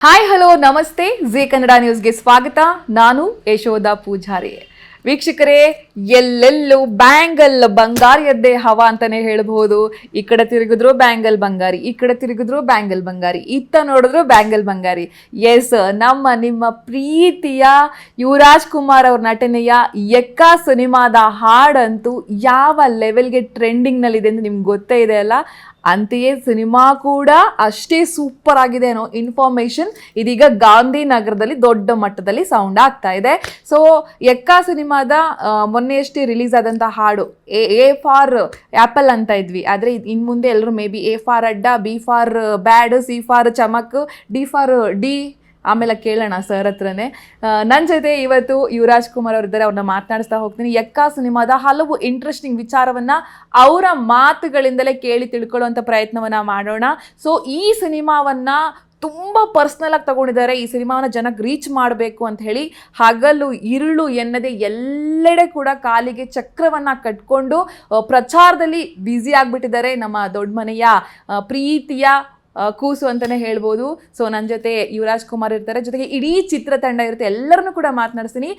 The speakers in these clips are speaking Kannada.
ಹಾಯ್ ಹಲೋ ನಮಸ್ತೆ ಜಿ ಕನ್ನಡ ನ್ಯೂಸ್ಗೆ ಸ್ವಾಗತ. ನಾನು ಯಶೋಧ ಪೂಜಾರಿ. ವೀಕ್ಷಕರೇ, ಎಲ್ಲೆಲ್ಲೂ ಬ್ಯಾಂಗಲ್ ಬಂಗಾರಿಯದ್ದೇ ಹವಾ ಅಂತಾನೆ ಹೇಳ್ಬಹುದು. ಈ ಕಡೆ ತಿರುಗಿದ್ರು ಬ್ಯಾಂಗಲ್ ಬಂಗಾರಿ, ಈ ಕಡೆ ತಿರುಗಿದ್ರು ಬ್ಯಾಂಗಲ್ ಬಂಗಾರಿ, ಇತ್ತ ನೋಡಿದ್ರು ಬ್ಯಾಂಗಲ್ ಬಂಗಾರಿ. ಎಸ್, ನಿಮ್ಮ ಪ್ರೀತಿಯ ಯುವರಾಜ್ ಕುಮಾರ್ ಅವ್ರ ನಟನೆಯ ಎಕ್ಕ ಸಿನಿಮಾದ ಹಾಡಂತೂ ಯಾವ ಲೆವೆಲ್ಗೆ ಟ್ರೆಂಡಿಂಗ್ ನಲ್ಲಿದೆ ಅಂತ ನಿಮ್ಗೆ ಗೊತ್ತೇ ಇದೆ ಅಲ್ಲ. ಅಂತೆಯೇ ಸಿನಿಮಾ ಕೂಡ ಅಷ್ಟೇ ಸೂಪರ್ ಆಗಿದೆ ಅನ್ನೋ ಇನ್ಫಾರ್ಮೇಶನ್ ಇದೀಗ ಗಾಂಧಿನಗರದಲ್ಲಿ ದೊಡ್ಡ ಮಟ್ಟದಲ್ಲಿ ಸೌಂಡ್ ಆಗ್ತಾ ಇದೆ. ಸೊ ಎಕ್ಕ ಸಿನಿಮಾದ ಮೊನ್ನೆಯಷ್ಟೇ ರಿಲೀಸ್ ಆದಂಥ ಹಾಡು ಎ ಫಾರ್ ಆ್ಯಪಲ್ ಅಂತ ಇದ್ವಿ, ಆದರೆ ಇನ್ನು ಮುಂದೆ ಎಲ್ಲರೂ ಮೇ ಬಿ ಎ ಫಾರ್ ಅಡ್ಡ, B for bad, C for ಚಮಕ್, ಡಿ ಫಾರ್ ಡಿ ಆಮೇಲೆ ಕೇಳೋಣ ಸರ್ ಹತ್ರನೇ. ನನ್ನ ಜೊತೆ ಇವತ್ತು ಯುವರಾಜ್ ಕುಮಾರ್ ಅವರಿದ್ದಾರೆ, ಅವ್ರನ್ನ ಮಾತನಾಡಿಸ್ತಾ ಹೋಗ್ತೀನಿ. ಎಕ್ಕ ಸಿನಿಮಾದ ಹಲವು ಇಂಟ್ರೆಸ್ಟಿಂಗ್ ವಿಚಾರವನ್ನ ಅವರ ಮಾತುಗಳಿಂದಲೇ ಕೇಳಿ ತಿಳ್ಕೊಳ್ಳುವಂಥ ಪ್ರಯತ್ನವನ್ನ ಮಾಡೋಣ. ಸೊ ಈ ಸಿನಿಮಾವನ್ನ ತುಂಬ ಪರ್ಸ್ನಲ್ ಆಗಿ ತಗೊಂಡಿದ್ದಾರೆ. ಈ ಸಿನಿಮಾವನ್ನ ಜನಕ್ಕೆ ರೀಚ್ ಮಾಡಬೇಕು ಅಂತ ಹೇಳಿ ಹಗಲು ಇರುಳು ಎನ್ನದೆ ಎಲ್ಲೆಡೆ ಕೂಡ ಕಾಲಿಗೆ ಚಕ್ರವನ್ನ ಕಟ್ಕೊಂಡು ಪ್ರಚಾರದಲ್ಲಿ ಬ್ಯುಸಿ ಆಗಿಬಿಟ್ಟಿದ್ದಾರೆ ನಮ್ಮ ದೊಡ್ಡ ಮನೆಯ ಪ್ರೀತಿಯ ಕೂಸು ಅಂತಾನೆ ಹೇಳ್ಬೋದು. ಸೊ ನನ್ನ ಜೊತೆ ಯುವರಾಜ್ ಕುಮಾರ್ ಇರ್ತಾರೆ, ಜೊತೆಗೆ ಇಡೀ ಚಿತ್ರತಂಡ ಇರುತ್ತೆ. ಎಲ್ಲರನ್ನೂ ಕೂಡ ಮಾತನಾಡಿಸ್ತೀನಿ.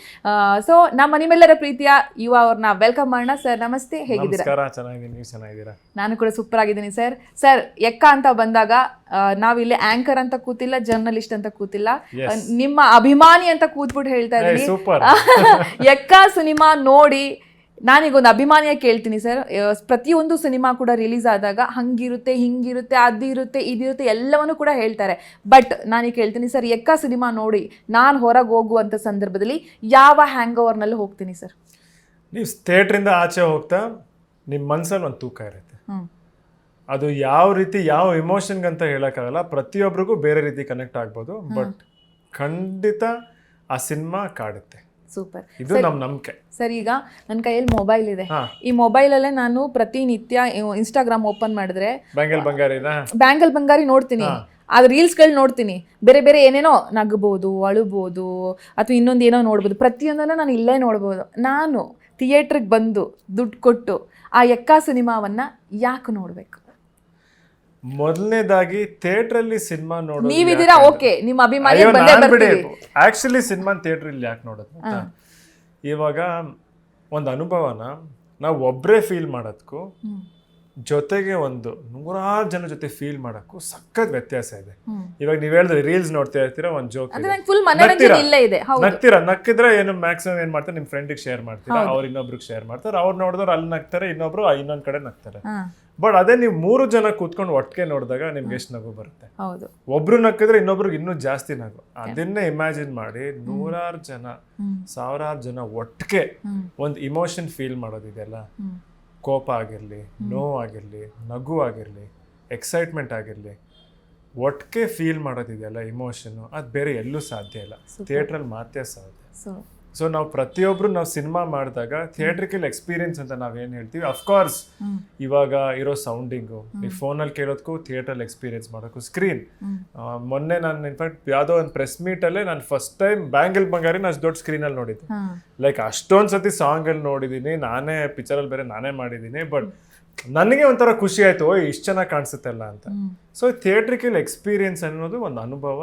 ಸೊ ನಮ್ಮ ನಿಮ್ಮೆಲ್ಲರ ಪ್ರೀತಿಯ ಯುವ ಅವ್ರನ್ನ ವೆಲ್ಕಮ್ ಮಾಡೋಣ. ಸರ್ ನಮಸ್ತೆ, ಹೇಗಿದ್ದೀರಾ? ಚೆನ್ನಾಗಿದ್ದೀರಾ? ನಾನು ಕೂಡ ಸೂಪರ್ ಆಗಿದ್ದೀನಿ ಸರ್. ಸರ್, ಎಕ್ಕ ಅಂತ ಬಂದಾಗ ನಾವಿಲ್ಲಿ ಆಂಕರ್ ಅಂತ ಕೂತಿಲ್ಲ, ಜರ್ನಲಿಸ್ಟ್ ಅಂತ ಕೂತಿಲ್ಲ, ನಿಮ್ಮ ಅಭಿಮಾನಿ ಅಂತ ಕೂತ್ಬಿಟ್ಟು ಹೇಳ್ತಾ ಇದ್ದೀನಿ. ಎಕ್ಕ ಸಿನಿಮಾ ನೋಡಿ ನಾನೀಗೊಂದು ಅಭಿಮಾನಿಯಾಗಿ ಕೇಳ್ತೀನಿ ಸರ್. ಪ್ರತಿಯೊಂದು ಸಿನಿಮಾ ಕೂಡ ರಿಲೀಸ್ ಆದಾಗ ಹಂಗಿರುತ್ತೆ, ಹಿಂಗಿರುತ್ತೆ, ಅದಿರುತ್ತೆ, ಇದಿರುತ್ತೆ ಎಲ್ಲವನ್ನೂ ಕೂಡ ಹೇಳ್ತಾರೆ. ಬಟ್ ನಾನೀಗ ಕೇಳ್ತೀನಿ ಸರ್, ಎಕ್ಕ ಸಿನಿಮಾ ನೋಡಿ ನಾನು ಹೊರಗೆ ಹೋಗುವಂಥ ಸಂದರ್ಭದಲ್ಲಿ ಯಾವ ಹ್ಯಾಂಗ್ ಓವರ್ನಲ್ಲಿ ಹೋಗ್ತೀನಿ ಸರ್? ನೀವು ಥಿಯೇಟ್ರಿಂದ ಆಚೆ ಹೋಗ್ತಾ ನಿಮ್ಮ ಮನಸ್ಸಲ್ಲಿ ಒಂದು ತೂಕ ಇರುತ್ತೆ. ಅದು ಯಾವ ರೀತಿ, ಯಾವ ಇಮೋಷನ್ಗಂತ ಹೇಳೋಕ್ಕಾಗಲ್ಲ. ಪ್ರತಿಯೊಬ್ಬರಿಗೂ ಬೇರೆ ರೀತಿ ಕನೆಕ್ಟ್ ಆಗ್ಬೋದು, ಬಟ್ ಖಂಡಿತ ಆ ಸಿನಿಮಾ ಕಾಡುತ್ತೆ. ಸೂಪರ್, ಇದು ನಮ್ಮ ನಂಬಿಕೆ ಸರ್. ಈಗ ನನ್ನ ಕೈಯಲ್ಲಿ ಮೊಬೈಲ್ ಇದೆ. ಈ ಮೊಬೈಲಲ್ಲೇ ನಾನು ಪ್ರತಿನಿತ್ಯ ಇನ್ಸ್ಟಾಗ್ರಾಮ್ ಓಪನ್ ಮಾಡಿದ್ರೆ ಬ್ಯಾಂಗಲ್ ಬಂಗಾರಿ ನೋಡ್ತೀನಿ, ಅದು ರೀಲ್ಸ್ಗಳು ನೋಡ್ತೀನಿ, ಬೇರೆ ಬೇರೆ ಏನೇನೋ ನಗಬಹುದು, ಅಳುಬೋದು, ಅಥವಾ ಇನ್ನೊಂದು ಏನೋ ನೋಡ್ಬೋದು. ಪ್ರತಿಯೊಂದನ್ನು ನಾನು ಇಲ್ಲೇ ನೋಡ್ಬೋದು. ನಾನು ಥಿಯೇಟ್ರಿಗೆ ಬಂದು ದುಡ್ಡು ಕೊಟ್ಟು ಆ ಎಕ್ಕ ಸಿನಿಮಾವನ್ನ ಯಾಕೆ ನೋಡ್ಬೇಕು? ಮೊದಲನೇದಾಗಿ ಥಿಯೇಟ್ರಲ್ಲಿ ಸಿನಿಮಾ ನೋಡೋದು ನೀವಿದ್ದೀರಾ, ಓಕೆ, ನಿಮ್ಮ ಅಭಿಮಾನಿ. ಆಕ್ಚುಲಿ ಸಿನಿಮಾ ಥಿಯೇಟ್ರಲ್ಲಿ ಯಾಕೆ ನೋಡೋದು? ಇವಾಗ ಒಂದು ಅನುಭವನ ನಾವು ಒಬ್ಬರೇ ಫೀಲ್ ಮಾಡೋದಕ್ಕೂ ಜೊತೆಗೆ ಒಂದು 100 ಜನ ಜೊತೆ ಫೀಲ್ ಮಾಡೋಕ್ಕೂ ಸಖತ್ ವ್ಯತ್ಯಾಸ ಇದೆ. ಇವಾಗ ನೀವ್ ಹೇಳಿದ್ರೆ ರೀಲ್ಸ್ ನೋಡ್ತಾ ಇರ್ತೀರಾ, ಒಂದು ಜೋಕ್ ನಕ್ಕಿದ್ರೆ ಏನು ಮ್ಯಾಕ್ಸಿಮಮ್ ಏನ್ ಮಾಡ್ತಾರೆ, ನಿಮ್ ಫ್ರೆಂಡಿಗೆ ಶೇರ್ ಮಾಡ್ತೀರಾ, ಅವ್ರು ಇನ್ನೊಬ್ರಿಗೆ ಶೇರ್ ಮಾಡ್ತಾರೆ, ಅವ್ರು ನೋಡಿದವ್ರು ಅಲ್ಲಿ ನಗ್ತಾರೆ, ಇನ್ನೊಬ್ರು ಇನ್ನೊಂದ್ ಕಡೆ ನಗ್ತಾರೆ. ಬಟ್ ಅದೇ ನೀವು 3 ಜನ ಕೂತ್ಕೊಂಡು ಒಟ್ಟಿಗೆ ನೋಡಿದಾಗ ನಿಮ್ಗೆ ಎಷ್ಟು ನಗು ಬರುತ್ತೆ. ಒಬ್ರು ನಕ್ಕಿದ್ರೆ ಇನ್ನೊಬ್ರಿಗೆ ಇನ್ನೂ ಜಾಸ್ತಿ ನಗು. ಅದನ್ನೇ ಇಮ್ಯಾಜಿನ್ ಮಾಡಿ 100 ಜನ 1000 ಜನ ಒಟ್ಟಿಗೆ ಒಂದು ಇಮೋಷನ್ ಫೀಲ್ ಮಾಡೋದಿದೆಯಲ್ಲ, ಕೋಪ ಆಗಿರಲಿ, ನೋವಾಗಿರಲಿ, ನಗು ಆಗಿರಲಿ, ಎಕ್ಸೈಟ್ಮೆಂಟ್ ಆಗಿರಲಿ, ಒಟ್ಟಿಗೆ ಫೀಲ್ ಮಾಡೋದಿದೆಯಲ್ಲ ಇಮೋಷನ್ನು, ಅದು ಬೇರೆ ಎಲ್ಲೂ ಸಾಧ್ಯ ಇಲ್ಲ, ಥಿಯೇಟ್ರಲ್ಲಿ ಮಾತ್ರ ಸಾಧ್ಯ. ಸೊ ನಾವು ಪ್ರತಿಯೊಬ್ರು ನಾವು ಸಿನಿಮಾ ಮಾಡಿದಾಗ ಥಿಯೇಟ್ರಿಕಲ್ ಎಕ್ಸ್ಪೀರಿಯನ್ಸ್ ಅಂತ ನಾವೇನು ಹೇಳ್ತೀವಿ, ಅಫ್ಕೋರ್ಸ್ ಇವಾಗ ಇರೋ ಸೌಂಡಿಂಗು ನೀವು ಫೋನಲ್ಲಿ ಕೇಳೋದಕ್ಕೂ ಥಿಯೇಟ್ರಲ್ಲಿ ಎಕ್ಸ್ಪೀರಿಯನ್ಸ್ ಮಾಡೋಕ್ಕೂ ಸ್ಕ್ರೀನ್. ಮೊನ್ನೆ ನಾನು ಇನ್ಫ್ಯಾಕ್ಟ್ ಯಾವುದೋ ಒಂದು ಪ್ರೆಸ್ ಮೀಟಲ್ಲೇ ನಾನು ಫಸ್ಟ್ ಟೈಮ್ ಬ್ಯಾಂಗಲ್ ಬಂಗಾರಿ ನಾನು ದೊಡ್ಡ ಸ್ಕ್ರೀನಲ್ಲಿ ನೋಡಿದ್ದೆ. ಲೈಕ್ ಅಷ್ಟೊಂದು ಸತಿ ಸಾಂಗಲ್ಲಿ ನೋಡಿದ್ದೀನಿ, ನಾನೇ ಪಿಕ್ಚರಲ್ಲಿ ಬೇರೆ ನಾನೇ ಮಾಡಿದ್ದೀನಿ. ಬಟ್ ನನಗೆ ಒಂಥರ ಖುಷಿ ಆಯ್ತು, ಇಷ್ಟು ಚೆನ್ನಾಗಿ ಕಾಣಿಸುತ್ತಲ್ಲ ಅಂತ. ಸೊ ಥಿಯೇಟ್ರಿಕಲ್ ಎಕ್ಸ್ಪೀರಿಯನ್ಸ್ ಅನ್ನೋದು ಒಂದು ಅನುಭವ.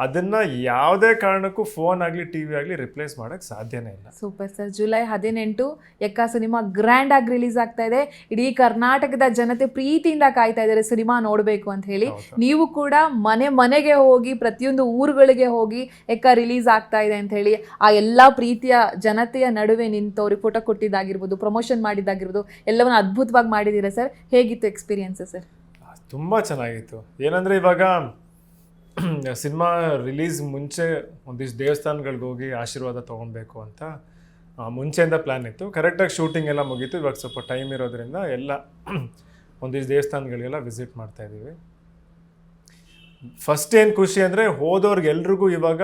ಅದನ್ನ ಯಾವುದೇ ಕಾರಣಕ್ಕೂ ಫೋನ್ ಆಗಲಿ ಟಿವಿ ಆಗಲಿ ರಿಪ್ಲೇಸ್ ಮಾಡಕ್ ಸಾಧ್ಯನೇ ಇಲ್ಲ. Super sir. July 18 Ekka cinema grand ಆಗಿ ರಿಲೀಸ್ ಆಗ್ತಾ ಇದೆ. ಇಡೀ ಕರ್ನಾಟಕದ ಜನತೆ ಪ್ರೀತಿಯಿಂದ ಕಾಯ್ತಾ ಇದ್ದಾರೆ ಸಿನಿಮಾ ನೋಡ್ಬೇಕು ಅಂತ ಹೇಳಿ. ನೀವು ಕೂಡ ಮನೆ ಮನೆಗೆ ಹೋಗಿ, ಪ್ರತಿಯೊಂದು ಊರುಗಳಿಗೆ ಹೋಗಿ ಎಕ್ಕ ರಿಲೀಸ್ ಆಗ್ತಾ ಇದೆ ಅಂತ ಹೇಳಿ ಆ ಎಲ್ಲಾ ಪ್ರೀತಿಯ ಜನತೆಯ ನಡುವೆ ನಿಂತು ಅವ್ರಿಗೆ ಫೋಟೋ ಕೊಟ್ಟಿದ್ದಾಗಿರ್ಬೋದು, ಪ್ರಮೋಷನ್ ಮಾಡಿದ್ದಾಗಿರ್ಬೋದು, ಎಲ್ಲವನ್ನ ಅದ್ಭುತವಾಗಿ ಮಾಡಿದ್ದೀರಾ ಸರ್. ಹೇಗಿತ್ತು ಎಕ್ಸ್ಪೀರಿಯನ್ಸ್ ಸರ್? ತುಂಬ ಚೆನ್ನಾಗಿತ್ತು. ಏನಂದರೆ ಇವಾಗ ಸಿನಿಮಾ ರಿಲೀಸ್ ಮುಂಚೆ ಒಂದಿಷ್ಟು ದೇವಸ್ಥಾನಗಳಿಗೆ ಹೋಗಿ ಆಶೀರ್ವಾದ ತೊಗೊಬೇಕು ಅಂತ ಮುಂಚೆಯಿಂದ ಪ್ಲ್ಯಾನ್ ಇತ್ತು. ಕರೆಕ್ಟಾಗಿ ಶೂಟಿಂಗ್ ಎಲ್ಲ ಮುಗೀತು. ಇವಾಗ ಸ್ವಲ್ಪ ಟೈಮ್ ಇರೋದ್ರಿಂದ ಎಲ್ಲ ಒಂದಿಷ್ಟು ದೇವಸ್ಥಾನಗಳಿಗೆಲ್ಲ ವಿಸಿಟ್ ಮಾಡ್ತಾಯಿದ್ದೀವಿ. ಫಸ್ಟ್ ಏನು ಖುಷಿ ಅಂದರೆ ಹೋದವ್ರಿಗೆಲ್ರಿಗೂ ಇವಾಗ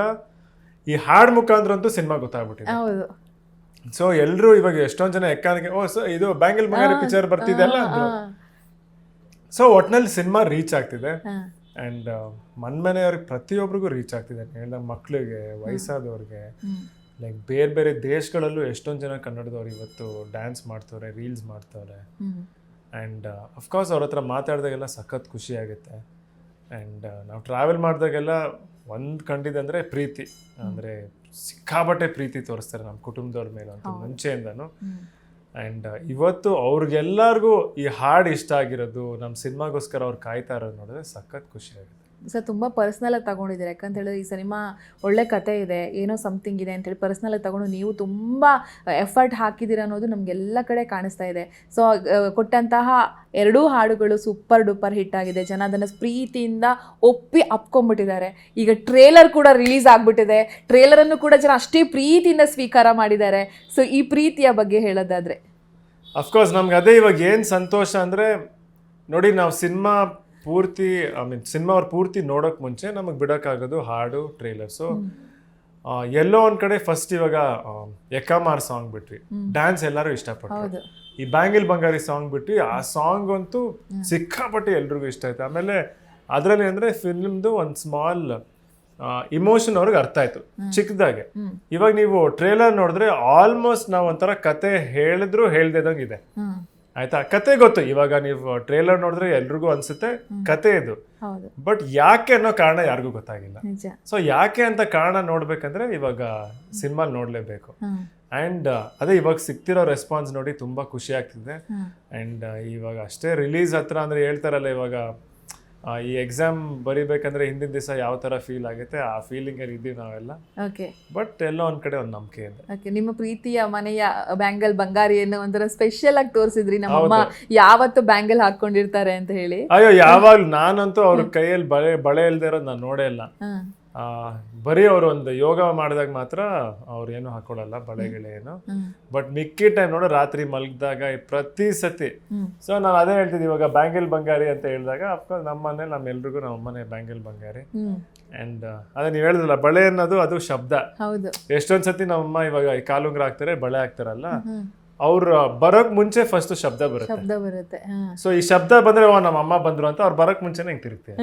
ಈ ಹಾಡು ಮುಖಾಂತರ ಅಂತೂ ಸಿನಿಮಾ ಗೊತ್ತಾಗ್ಬಿಟ್ಟಿದೆ. ಸೊ ಎಲ್ಲರೂ ಇವಾಗ ಎಷ್ಟೊಂದು ಜನ ಎಕ್ಕಾನಿಗೆ ಇದು ಬ್ಯಾಂಗಲ್ ಬಂಗಾರಿ ಪಿಕ್ಚರ್ ಬರ್ತಿದೆಯಲ್ಲ ಅಂದರು. ಸೊ ಒಟ್ನಲ್ಲಿ ಸಿನಿಮಾ ರೀಚ್ ಆಗ್ತಿದೆ. ಆ್ಯಂಡ್ ಮನೆಯವ್ರಿಗೆ ಪ್ರತಿಯೊಬ್ಬರಿಗೂ ರೀಚ್ ಆಗ್ತಿದೆ. ಹೇಳಿದ ಮಕ್ಕಳಿಗೆ, ವಯಸ್ಸಾದವ್ರಿಗೆ, ಲೈಕ್ ಬೇರೆ ಬೇರೆ ದೇಶಗಳಲ್ಲೂ ಎಷ್ಟೊಂದು ಜನ ಕನ್ನಡದವ್ರು ಇವತ್ತು ಡ್ಯಾನ್ಸ್ ಮಾಡ್ತವ್ರೆ, ರೀಲ್ಸ್ ಮಾಡ್ತವ್ರೆ. ಆ್ಯಂಡ್ ಅಫ್ಕೋರ್ಸ್ ಅವ್ರ ಹತ್ರ ಮಾತಾಡಿದಾಗೆಲ್ಲ ಸಖತ್ ಖುಷಿ ಆಗುತ್ತೆ. ಆ್ಯಂಡ್ ನಾವು ಟ್ರಾವೆಲ್ ಮಾಡಿದಾಗೆಲ್ಲ ಒಂದು ಕಂಡಿದೆ ಅಂದರೆ ಪ್ರೀತಿ, ಅಂದರೆ ಸಿಕ್ಕಾಬಟ್ಟೆ ಪ್ರೀತಿ ತೋರಿಸ್ತಾರೆ ನಮ್ಮ ಕುಟುಂಬದವ್ರ ಮೇಲೆ ಅಂತ ಮುಂಚೆಯಿಂದನು. ಆ್ಯಂಡ್ ಇವತ್ತು ಅವ್ರಿಗೆಲ್ಲರಿಗೂ ಈ ಹಾಡು ಇಷ್ಟ ಆಗಿರೋದು, ನಮ್ಮ ಸಿನಿಮಾಗೋಸ್ಕರ ಅವ್ರು ಕಾಯ್ತಾ ಇರೋದು ನೋಡಿದ್ರೆ ಸಖತ್ ಖುಷಿ ಆಗುತ್ತೆ. ಸರ್ ತುಂಬ ಪರ್ಸ್ನಲಾಗಿ ತೊಗೊಂಡಿದ್ದೀರಾ, ಯಾಕಂತ ಹೇಳಿದ್ರೆ ಈ ಸಿನಿಮಾ ಒಳ್ಳೆ ಕತೆ ಇದೆ, ಏನೋ ಸಮಥಿಂಗ್ ಇದೆ ಅಂತೇಳಿ ಪರ್ಸ್ನಲಾಗಿ ತೊಗೊಂಡು ನೀವು ತುಂಬ ಎಫರ್ಟ್ ಹಾಕಿದ್ದೀರಾ ಅನ್ನೋದು ನಮಗೆಲ್ಲ ಕಡೆ ಕಾಣಿಸ್ತಾ ಇದೆ. ಸೊ ಕೊಟ್ಟಂತಹ ಎರಡೂ ಹಾಡುಗಳು ಸೂಪರ್ ಡೂಪರ್ ಹಿಟ್ ಆಗಿದೆ, ಜನ ಅದನ್ನು ಪ್ರೀತಿಯಿಂದ ಒಪ್ಪಿ ಅಪ್ಕೊಂಡ್ಬಿಟ್ಟಿದ್ದಾರೆ. ಈಗ ಟ್ರೇಲರ್ ಕೂಡ ರಿಲೀಸ್ ಆಗಿಬಿಟ್ಟಿದೆ, ಟ್ರೇಲರನ್ನು ಕೂಡ ಜನ ಅಷ್ಟೇ ಪ್ರೀತಿಯಿಂದ ಸ್ವೀಕಾರ ಮಾಡಿದ್ದಾರೆ. ಸೊ ಈ ಪ್ರೀತಿಯ ಬಗ್ಗೆ ಹೇಳೋದಾದರೆ ಅಫ್ಕೋರ್ಸ್ ನಮ್ಗೆ ಅದೇ ಇವಾಗ ಏನು ಸಂತೋಷ ಅಂದರೆ, ನೋಡಿ ನಾವು ಸಿನಿಮಾ ಪೂರ್ತಿ ಸಿನಿಮಾ ಅವ್ರು ಪೂರ್ತಿ ನೋಡೋಕೆ ಮುಂಚೆ ನಮಗೆ ಬಿಡೋಕ್ಕಾಗೋದು ಹಾಡು ಟ್ರೇಲರ್ಸು. ಎಲ್ಲೋ ಒಂದು ಕಡೆ ಫಸ್ಟ್ ಇವಾಗ ಎಕ್ಕಮಾರ್ ಸಾಂಗ್ ಬಿಟ್ವಿ, ಡ್ಯಾನ್ಸ್ ಎಲ್ಲರೂ ಇಷ್ಟಪಟ್ಟರು. ಈ ಬ್ಯಾಂಗಿಲ್ ಬಂಗಾರಿ ಸಾಂಗ್ ಬಿಟ್ವಿ, ಆ ಸಾಂಗ್ ಅಂತೂ ಸಿಕ್ಕಾಪಟ್ಟೆ ಎಲ್ರಿಗೂ ಇಷ್ಟ ಆಯ್ತು. ಆಮೇಲೆ ಅದರಲ್ಲಿ ಅಂದರೆ ಫಿಲ್ಮ್ದು ಒಂದು ಸ್ಮಾಲ್ ಇಮೋಷನ್ ಅವ್ರಿಗೆ ಅರ್ಥ ಆಯ್ತು ಚಿಕ್ಕದಾಗೆ. ಇವಾಗ ನೀವು ಟ್ರೇಲರ್ ನೋಡಿದ್ರೆ ಆಲ್ಮೋಸ್ಟ್ ನಾವು ಒಂಥರ ಕತೆ ಹೇಳಿದ್ರು ಹೇಳ್ದೇದಂಗಿದೆ, ಆಯ್ತಾ? ಕತೆ ಗೊತ್ತು, ಇವಾಗ ನೀವು ಟ್ರೇಲರ್ ನೋಡಿದ್ರೆ ಎಲ್ರಿಗೂ ಅನ್ಸುತ್ತೆ ಕತೆ ಇದು, ಬಟ್ ಯಾಕೆ ಅನ್ನೋ ಕಾರಣ ಯಾರಿಗೂ ಗೊತ್ತಾಗಿಲ್ಲ. ಸೊ ಯಾಕೆ ಅಂತ ಕಾರಣ ನೋಡ್ಬೇಕಂದ್ರೆ ಇವಾಗ ಸಿನಿಮಾ ನೋಡ್ಲೇಬೇಕು. ಆ್ಯಂಡ್ ಅದೇ ಇವಾಗ ಸಿಗ್ತಿರೋ ರೆಸ್ಪಾನ್ಸ್ ನೋಡಿ ತುಂಬಾ ಖುಷಿ ಆಗ್ತಿದೆ. ಆ್ಯಂಡ್ ಇವಾಗ ಅಷ್ಟೇ ರಿಲೀಸ್ ಹತ್ರ ಅಂದ್ರೆ ಹೇಳ್ತಾರಲ್ಲ, ಇವಾಗ ಈ ಎಕ್ಸಾಮ್ ಬರಿಬೇಕಂದ್ರೆ ಹಿಂದಿನ ದಿವಸ ಯಾವ ತರ ಫೀಲ್ ಆಗುತ್ತೆ, ಆ ಫೀಲಿಂಗ್ ಅಲ್ಲಿ ಇದ್ದೀವಿ ನಾವೆಲ್ಲ. ಬಟ್ ಎಲ್ಲೋ ಒಂದ್ ಕಡೆ ಒಂದು ನಂಬಿಕೆ ಇದೆ. ನಿಮ್ಮ ಪ್ರೀತಿಯ ಮನೆಯ ಬ್ಯಾಂಗಲ್ ಬಂಗಾರಿಯನ್ನು ಒಂಥರ ಸ್ಪೆಷಲ್ ಆಗಿ ತೋರಿಸಿದ್ರಿ, ನಮ್ಮಮ್ಮ ಯಾವತ್ತು ಬ್ಯಾಂಗಲ್ ಹಾಕೊಂಡಿರ್ತಾರೆ ಅಂತ ಹೇಳಿ. ಅಯ್ಯೋ ಯಾವಾಗ್ಲೂ ನಾನಂತೂ ಅವ್ರ ಕೈಯಲ್ಲಿ ಬಳೆ ಇಲ್ದೇ ಇರೋದು ನಾನು ನೋಡೇ ಇಲ್ಲ. ಬರೀ ಅವ್ರು ಒಂದು ಯೋಗ ಮಾಡಿದಾಗ ಮಾತ್ರ ಅವ್ರು ಏನು ಹಾಕೊಳ್ಳಲ್ಲ ಬಳೆಗಳೇನು, ಬಟ್ ಮಿಕ್ಕಿ ಟೈಮ್ ನೋಡು ರಾತ್ರಿ ಮಲಗಿದಾಗ ಪ್ರತಿ ಸತಿ. ಸೊ ನಾನು ಅದೇ ಹೇಳ್ತಿದ್ದೆ, ಇವಾಗ ಬ್ಯಾಂಗಲ್ ಬಂಗಾರಿ ಅಂತ ಹೇಳಿದಾಗ ಅಫ್ಕೋರ್ಸ್ ನಮ್ಮ ಮನೆ ನಮ್ಮೆಲ್ರಿಗೂ ನಮ್ಮ ಮನೆ ಬ್ಯಾಂಗಲ್ ಬಂಗಾರಿ. ಅಂಡ್ ಅದೇ ನೀವ್ ಹೇಳಿದ್ರಲ್ಲ ಬಳೆ ಅನ್ನೋದು ಅದು ಶಬ್ದ. ಎಷ್ಟೊಂದ್ ಸತಿ ನಮ್ಮಮ್ಮ ಇವಾಗ ಕಾಲುಂಗ್ರ ಹಾಕ್ತಾರೆ, ಬಳೆ ಹಾಕ್ತಾರಲ್ಲ, ಅವ್ರು ಬರೋಕ್ ಮುಂಚೆ ಫಸ್ಟ್ ಶಬ್ದ ಬರುತ್ತೆ. ಸೊ ಈ ಶಬ್ದ ಬಂದ್ರೆ ನಮ್ಮ ಅಮ್ಮ ಬಂದ್ರು ಅಂತ ಅವ್ರು ಬರೋಕ್ ಮುಂಚೆನೆ ಹಿಂಗ್ ತಿರುಗ್ತೀವಿ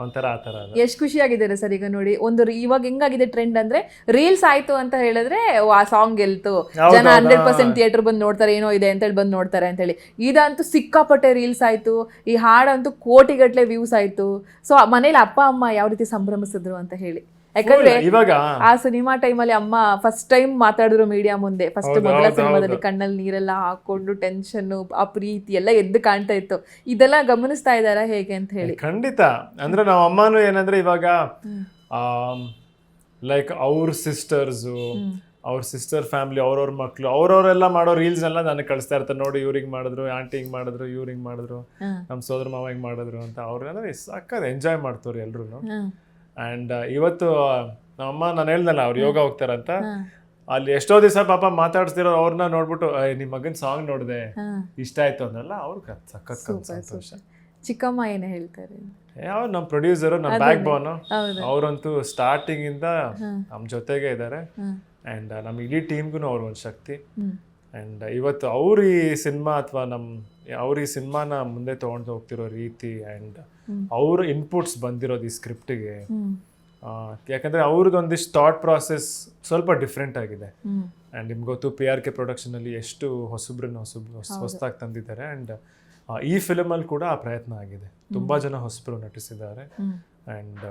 ಒಂಥರ ಆ ತರ. ಎಷ್ಟು ಖುಷಿ ಆಗಿದ್ದಾರೆ ಸರ್. ಈಗ ನೋಡಿ ಒಂದು ಇವಾಗ ಹೆಂಗಾಗಿದೆ ಟ್ರೆಂಡ್ ಅಂದ್ರೆ, ರೀಲ್ಸ್ ಆಯ್ತು ಅಂತ ಹೇಳಿದ್ರೆ ಆ ಸಾಂಗ್ ಗೆಲ್ತು, ಜನ 100% ಥಿಯೇಟರ್ ಬಂದು ನೋಡ್ತಾರೆ, ಏನೋ ಇದೆ ಅಂತ ಹೇಳಿ ಬಂದು ನೋಡ್ತಾರೆ ಅಂತ ಹೇಳಿ. ಇದಂತೂ ಸಿಕ್ಕಾಪಟ್ಟೆ ರೀಲ್ಸ್ ಆಯ್ತು, ಈ ಹಾಡಂತೂ ಕೋಟಿಗಟ್ಲೆ ವ್ಯೂಸ್ ಆಯ್ತು. ಸೊ ಮನೇಲಿ ಅಪ್ಪ ಅಮ್ಮ ಯಾವ ರೀತಿ ಸಂಭ್ರಮಿಸಿದ್ರು ಅಂತ ಹೇಳಿ, ಯಾಕಂದ್ರೆ ಇವಾಗ ಆ ಸಿನಿಮಾ ಟೈಮಲ್ಲಿ ಅಮ್ಮ ಫಸ್ಟ್ ಟೈಮ್ ಮಾತಾಡಿದ್ರು ಮೀಡಿಯಾ ಮುಂದೆ, ಫಸ್ಟ್ ಮೊದಲ ಸಿನಿಮಾದಲ್ಲಿ ಕಣ್ಣಲ್ಲಿ ನೀರೆಲ್ಲ ಹಾಕೊಂಡು ಟೆನ್ಷನ್, ಆ ಪ್ರೀತಿ ಎಲ್ಲ ಎದ್ದು ಕಾಣ್ತಾ ಇತ್ತು. ಇದೆಲ್ಲ ಗಮನಿಸ್ತಾ ಇದಾರ ಹೇಗೆ ಅಂತ ಹೇಳಿ? ಖಂಡಿತ. ಅಂದ್ರೆ ನಾವ್ ಅಮ್ಮನು ಏನಂದ್ರೆ ಇವಾಗ ಲೈಕ್ ಅವ್ರ ಸಿಸ್ಟರ್ಸು, ಅವ್ರ ಸಿಸ್ಟರ್ ಫ್ಯಾಮಿಲಿ, ಅವ್ರವ್ರ ಮಕ್ಳು, ಅವ್ರವ್ರೆಲ್ಲ ಮಾಡೋ ರೀಲ್ಸ್ ಎಲ್ಲ ನನಗೆ ಕಳಿಸ್ತಾ ಇರ್ತಾರೆ. ನೋಡಿ ಇವ್ರಿಗೆ ಮಾಡಿದ್ರು, ಆಂಟಿ ಹಿಂಗ್ ಮಾಡಿದ್ರು, ಇವ್ರು ಹಿಂಗ್ ಮಾಡಿದ್ರು, ನಮ್ ಸೋದರ ಮಾವ ಹಿಂಗ್ ಮಾಡಿದ್ರು ಅಂತ. ಅವ್ರೆಲ್ಲ ಸಾಕದ್ ಎಂಜಾಯ್ ಮಾಡ್ತವ್ರು ಎಲ್ರು. ಆ್ಯಂಡ್ ಇವತ್ತು ನಮ್ಮಮ್ಮ ನಾನು ಹೇಳ್ದಲ್ಲ ಅವ್ರು ಯೋಗ ಹೋಗ್ತಾರಂತ, ಅಲ್ಲಿ ಎಷ್ಟೋ ದಿವಸ ಪಾಪ ಮಾತಾಡ್ಸ್ತಿರೋ ಅವ್ರನ್ನ ನೋಡ್ಬಿಟ್ಟು ನಿಮ್ಮ ಮಗನ್ ಸಾಂಗ್ ನೋಡಿದೆ ಇಷ್ಟ ಆಯ್ತು ಅಂದ್ರಲ್ಲ, ಅವ್ರಿಗೆ ಸಖತ್ ಸಂತೋಷ. ಚಿಕ್ಕಮ್ಮ ಏನೇ ಹೇಳ್ತಾರೆ? ಯಾವ ನಮ್ಮ ಪ್ರೊಡ್ಯೂಸರು, ನಮ್ಮ ಬ್ಯಾಕ್ ಬೋನ್, ಅವ್ರಂತೂ ಸ್ಟಾರ್ಟಿಂಗ್ ಇಂದ ನಮ್ಮ ಜೊತೆಗೆ ಇದ್ದಾರೆ. ಆ್ಯಂಡ್ ನಮ್ಮ ಇಡೀ ಟೀಮ್ಗೂ ಅವ್ರು ಒಂದು ಶಕ್ತಿ. ಆ್ಯಂಡ್ ಇವತ್ತು ಅವ್ರ ಈ ಸಿನಿಮಾ ಅಥವಾ ಅವ್ರ ಈ ಸಿನಿಮಾನ ಮುಂದೆ ತೊಗೊಂಡು ಹೋಗ್ತಿರೋ ರೀತಿ ಆ್ಯಂಡ್ ಅವ್ರ ಇನ್ಪುಟ್ಸ್ ಬಂದಿರೋದು ಈ ಸ್ಕ್ರಿಪ್ಟಿಗೆ, ಯಾಕಂದರೆ ಅವ್ರದ್ದು ಒಂದಿಷ್ಟು ಥಾಟ್ ಪ್ರಾಸೆಸ್ ಸ್ವಲ್ಪ ಡಿಫ್ರೆಂಟ್ ಆಗಿದೆ. ಆ್ಯಂಡ್ ನಿಮ್ಗೆ ಗೊತ್ತು PRK ಪ್ರೊಡಕ್ಷನಲ್ಲಿ ಎಷ್ಟು ಹೊಸದಾಗಿ ತಂದಿದ್ದಾರೆ. ಆ್ಯಂಡ್ ಈ ಫಿಲಮಲ್ಲಿ ಕೂಡ ಆ ಪ್ರಯತ್ನ ಆಗಿದೆ, ತುಂಬ ಜನ ಹೊಸಬರು ನಟಿಸಿದ್ದಾರೆ. ಆ್ಯಂಡ್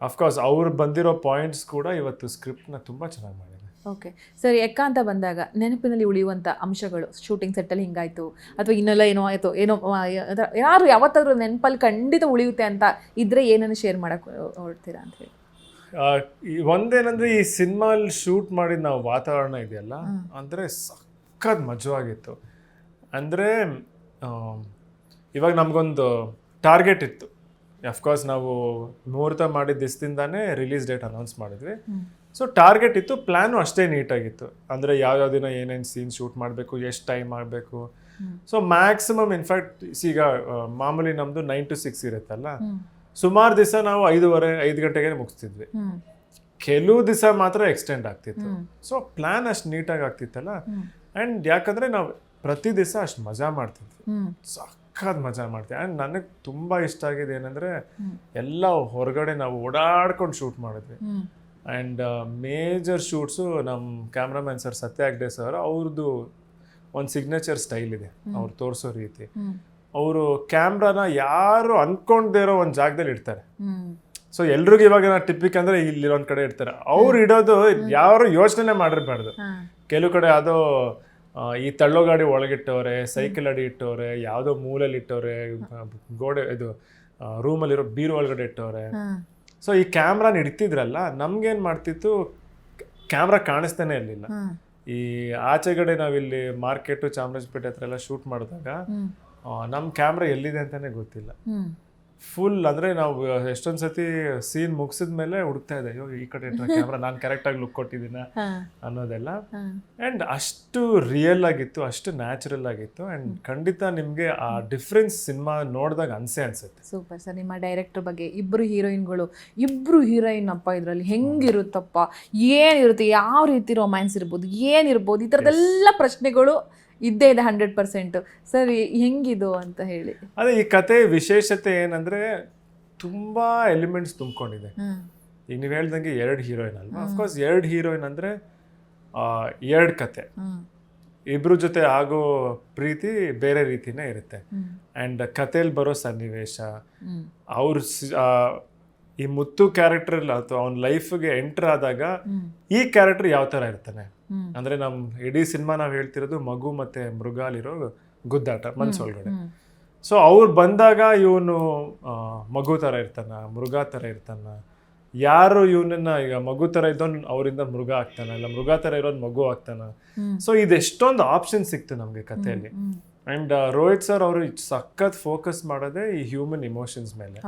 ಅಫ್ಕೋರ್ಸ್ ಅವ್ರು ಬಂದಿರೋ ಪಾಯಿಂಟ್ಸ್ ಕೂಡ ಇವತ್ತು ಸ್ಕ್ರಿಪ್ಟ್ನ ತುಂಬ ಚೆನ್ನಾಗಿ ಮಾಡಿದೆ. ಓಕೆ ಸರ್, ಎಕ್ಕ ಅಂತ ಬಂದಾಗ ನೆನಪಿನಲ್ಲಿ ಉಳಿಯುವಂಥ ಅಂಶಗಳು, ಶೂಟಿಂಗ್ ಸೆಟ್ಟಲ್ಲಿ ಹಿಂಗಾಯ್ತು ಅಥವಾ ಇನ್ನೆಲ್ಲ ಏನೋ ಆಯಿತು, ಏನೋ ಯಾರು ಯಾವತ್ತಾದ್ರೂ ನೆನಪಲ್ಲಿ ಖಂಡಿತ ಉಳಿಯುತ್ತೆ ಅಂತ ಇದ್ರೆ ಏನನ್ನು ಶೇರ್ ಮಾಡಕ್ಕೆ ಹೊರಡ್ತೀರಾ ಅಂತ ಹೇಳಿ? ಒಂದೇನಂದ್ರೆ ಈ ಸಿನಿಮಾಲ್ಲಿ ಶೂಟ್ ಮಾಡಿದ ನಾವು ವಾತಾವರಣ ಇದೆಯಲ್ಲ, ಅಂದರೆ ಸಖತ್ ಮಜವಾಗಿತ್ತು. ಅಂದರೆ ಇವಾಗ ನಮಗೊಂದು ಟಾರ್ಗೆಟ್ ಇತ್ತು. ಅಫ್ಕೋರ್ಸ್ ನಾವು ಮುಹೂರ್ತ ಮಾಡಿದ ದಿವಸದಿಂದಾನೇ ರಿಲೀಸ್ ಡೇಟ್ ಅನೌನ್ಸ್ ಮಾಡಿದ್ವಿ. ಸೊ ಟಾರ್ಗೆಟ್ ಇತ್ತು, ಪ್ಲ್ಯಾನು ಅಷ್ಟೇ ನೀಟಾಗಿತ್ತು. ಅಂದರೆ ಯಾವ್ಯಾವ ದಿನ ಏನೇನು ಸೀನ್ ಶೂಟ್ ಮಾಡಬೇಕು, ಎಷ್ಟು ಟೈಮ್ ಆಗಬೇಕು. ಸೊ ಮ್ಯಾಕ್ಸಿಮಮ್ ಇನ್ಫ್ಯಾಕ್ಟ್ ಈಗ ಮಾಮೂಲಿ ನಮ್ಮದು 9 to 6 ಇರುತ್ತಲ್ಲ, ಸುಮಾರು ದಿವಸ ನಾವು 5 ಗಂಟೆಗೆ ಮುಗಿಸ್ತಿದ್ವಿ. ಕೆಲವು ದಿವಸ ಮಾತ್ರ ಎಕ್ಸ್ಟೆಂಡ್ ಆಗ್ತಿತ್ತು. ಸೊ ಪ್ಲ್ಯಾನ್ ಅಷ್ಟು ನೀಟಾಗಿ ಆಗ್ತಿತ್ತಲ್ಲ. ಆ್ಯಂಡ್ ಯಾಕಂದರೆ ನಾವು ಪ್ರತಿ ದಿವಸ ಅಷ್ಟು ಮಜಾ ಮಾಡ್ತಿದ್ವಿ, ಸಖತ್ ಮಜಾ ಮಾಡ್ತೀವಿ. ಆ್ಯಂಡ್ ನನಗೆ ತುಂಬ ಇಷ್ಟ ಆಗಿದೆ ಏನಂದರೆ, ಎಲ್ಲ ಹೊರಗಡೆ ನಾವು ಓಡಾಡ್ಕೊಂಡು ಶೂಟ್ ಮಾಡಿದ್ವಿ. ಆ್ಯಂಡ್ ಮೇಜರ್ ಶೂಟ್ಸು ನಮ್ಮ ಕ್ಯಾಮ್ರಾಮನ್ ಸರ್ ಸತ್ಯ ಹೆಗ್ಡೆ ಸರ್, ಅವ್ರದ್ದು ಒಂದು ಸಿಗ್ನೇಚರ್ ಸ್ಟೈಲ್ ಇದೆ ಅವ್ರು ತೋರಿಸೋ ರೀತಿ. ಅವರು ಕ್ಯಾಮ್ರಾನ ಯಾರು ಅನ್ಕೊಂಡೇ ಇರೋ ಒಂದು ಜಾಗದಲ್ಲಿ ಇಡ್ತಾರೆ. ಸೊ ಎಲ್ರಿಗೂ ಇವಾಗ ಟಿಪಿಕ್ ಅಂದ್ರೆ ಇಲ್ಲಿ ಒಂದ್ ಕಡೆ ಇರ್ತಾರೆ, ಅವ್ರು ಇಡೋದು ಯಾರು ಯೋಚನೆ ಮಾಡಿರ್ಬಾರ್ದು. ಕೆಲವು ಕಡೆ ಯಾವುದೋ ಈ ತಳ್ಳೋ ಗಾಡಿ ಒಳಗಿಟ್ಟವ್ರೆ, ಸೈಕಲ್ ಅಡಿ ಇಟ್ಟವ್ರೆ, ಯಾವುದೋ ಮೂಲೆಯಲ್ಲಿ ಇಟ್ಟವ್ರೆ, ಗೋಡೆ ಇದು ರೂಮಲ್ಲಿರೋ ಬೀರು ಒಳಗಡೆ ಇಟ್ಟವ್ರೆ. ಸೊ ಈ ಕ್ಯಾಮ್ರಾನ ಇಡ್ತಿದ್ರಲ್ಲ, ನಮ್ಗೇನ್ ಮಾಡ್ತಿತ್ತು, ಕ್ಯಾಮ್ರಾ ಕಾಣಿಸ್ತಾನೆ ಇರಲಿಲ್ಲ. ಈ ಆಚೆಗಡೆ ನಾವಿಲ್ಲಿ ಮಾರ್ಕೆಟು ಚಾಮರಾಜಪೇಟೆ ಹತ್ರ ಎಲ್ಲ ಶೂಟ್ ಮಾಡಿದಾಗ ನಮ್ಮ ಕ್ಯಾಮ್ರಾ ಎಲ್ಲಿದೆ ಅಂತಾನೆ ಗೊತ್ತಿಲ್ಲ. ಫುಲ್ ಅಂದ್ರೆ ನಾವು ಎಷ್ಟೊಂದ್ ಸತಿ ಸೀನ್ ಮುಗಿಸಿದ ಮೇಲೆ ಹುಡುಕ್ತಾ ಇದೆ, ಅಯ್ಯೋ ಈ ಕಡೆ ಕ್ಯಾಮ್ರಾ ನಾನು ಕರೆಕ್ಟ್ ಆಗಿ ಲುಕ್ ಕೊಟ್ಟಿದ್ದೀನ ಅನ್ನೋದೆಲ್ಲ. ಅಂಡ್ ಅಷ್ಟು ರಿಯಲ್ ಆಗಿತ್ತು, ಅಷ್ಟು ನ್ಯಾಚುರಲ್ ಆಗಿತ್ತು. ಅಂಡ್ ಖಂಡಿತ ನಿಮ್ಗೆ ಆ ಡಿಫ್ರೆನ್ಸ್ ಸಿನಿಮಾ ನೋಡಿದಾಗ ಅನ್ಸುತ್ತೆ. Super sir. ನಿಮ್ಮ ಡೈರೆಕ್ಟರ್ ಬಗ್ಗೆ, ಇಬ್ರು ಹೀರೋಯಿನ್ ಅಪ್ಪ ಇದ್ರಲ್ಲಿ ಹೆಂಗಿರುತ್ತಪ್ಪ, ಏನಿರುತ್ತೆ, ಯಾವ ರೀತಿ ರೊಮ್ಯಾನ್ಸ್ ಇರ್ಬೋದು, ಏನಿರ್ಬೋದು, ಈ ಥರದ್ದೆಲ್ಲ ಪ್ರಶ್ನೆಗಳು ಇದ್ದೇ ಇದೆ 100%. ಸರ್ ಹೆಂಗಿದು ಅಂತ ಹೇಳಿ. ಅದೇ ಈ ಕತೆ ವಿಶೇಷತೆ ಏನಂದ್ರೆ ತುಂಬಾ ಎಲಿಮೆಂಟ್ಸ್ ತುಂಬಿಕೊಂಡಿದೆ. ಈಗ ನೀವು ಹೇಳ್ದಂಗೆ 2 ಹೀರೋಯಿನ್ ಅಲ್ವಾ, ಅಫ್ಕೋರ್ಸ್ 2 ಹೀರೋಯಿನ್ ಅಂದ್ರೆ 2 ಕತೆ, ಇಬ್ರು ಜೊತೆ ಆಗೋ ಪ್ರೀತಿ ಬೇರೆ ರೀತಿನೇ ಇರುತ್ತೆ. ಅಂಡ್ ಕಥೆಯಲ್ಲಿ ಬರೋ ಸನ್ನಿವೇಶ, ಅವ್ರ ಈ ಮುತ್ತು ಕ್ಯಾರೆಕ್ಟರ್ ಅಥವಾ ಅವ್ನ ಲೈಫ್ಗೆ ಎಂಟರ್ ಆದಾಗ ಈ ಕ್ಯಾರೆಕ್ಟರ್ ಯಾವ ತರ ಇರ್ತಾನೆ ಅಂದ್ರೆ, ನಮ್ ಇಡೀ ಸಿನಿಮಾ ನಾವ್ ಹೇಳ್ತಿರೋದು ಮಗು ಮತ್ತೆ ಮೃಗಾಲಿರೋ ಗುದ್ದಾಟ ಮನ್ಸೊಳಗಡೆ. ಸೊ ಅವ್ರು ಬಂದಾಗ ಇವನು ಮಗು ತರ ಇರ್ತಾನ, ಮೃಗ ತರ ಇರ್ತಾನ, ಯಾರು ಇವನನ್ನ ಈಗ ಮಗು ತರ ಇದ್ದವನ್ ಅವರಿಂದ ಮೃಗ ಆಗ್ತಾನ, ಇಲ್ಲ ಮೃಗ ತರ ಇರೋನ್ ಮಗು ಆಗ್ತಾನ. ಸೊ ಇದೆಷ್ಟೊಂದು ಆಪ್ಷನ್ ಸಿಕ್ತು ನಮ್ಗೆ ಕಥೆಯಲ್ಲಿ. ಅಂಡ್ ರೋಹಿತ್ ಸರ್ ಅವರು ಸಖತ್ ಫೋಕಸ್ ಮಾಡೋದೇ ಈ ಹ್ಯೂಮನ್ ಇಮೋಷನ್ಸ್ ಮೇಲೆ.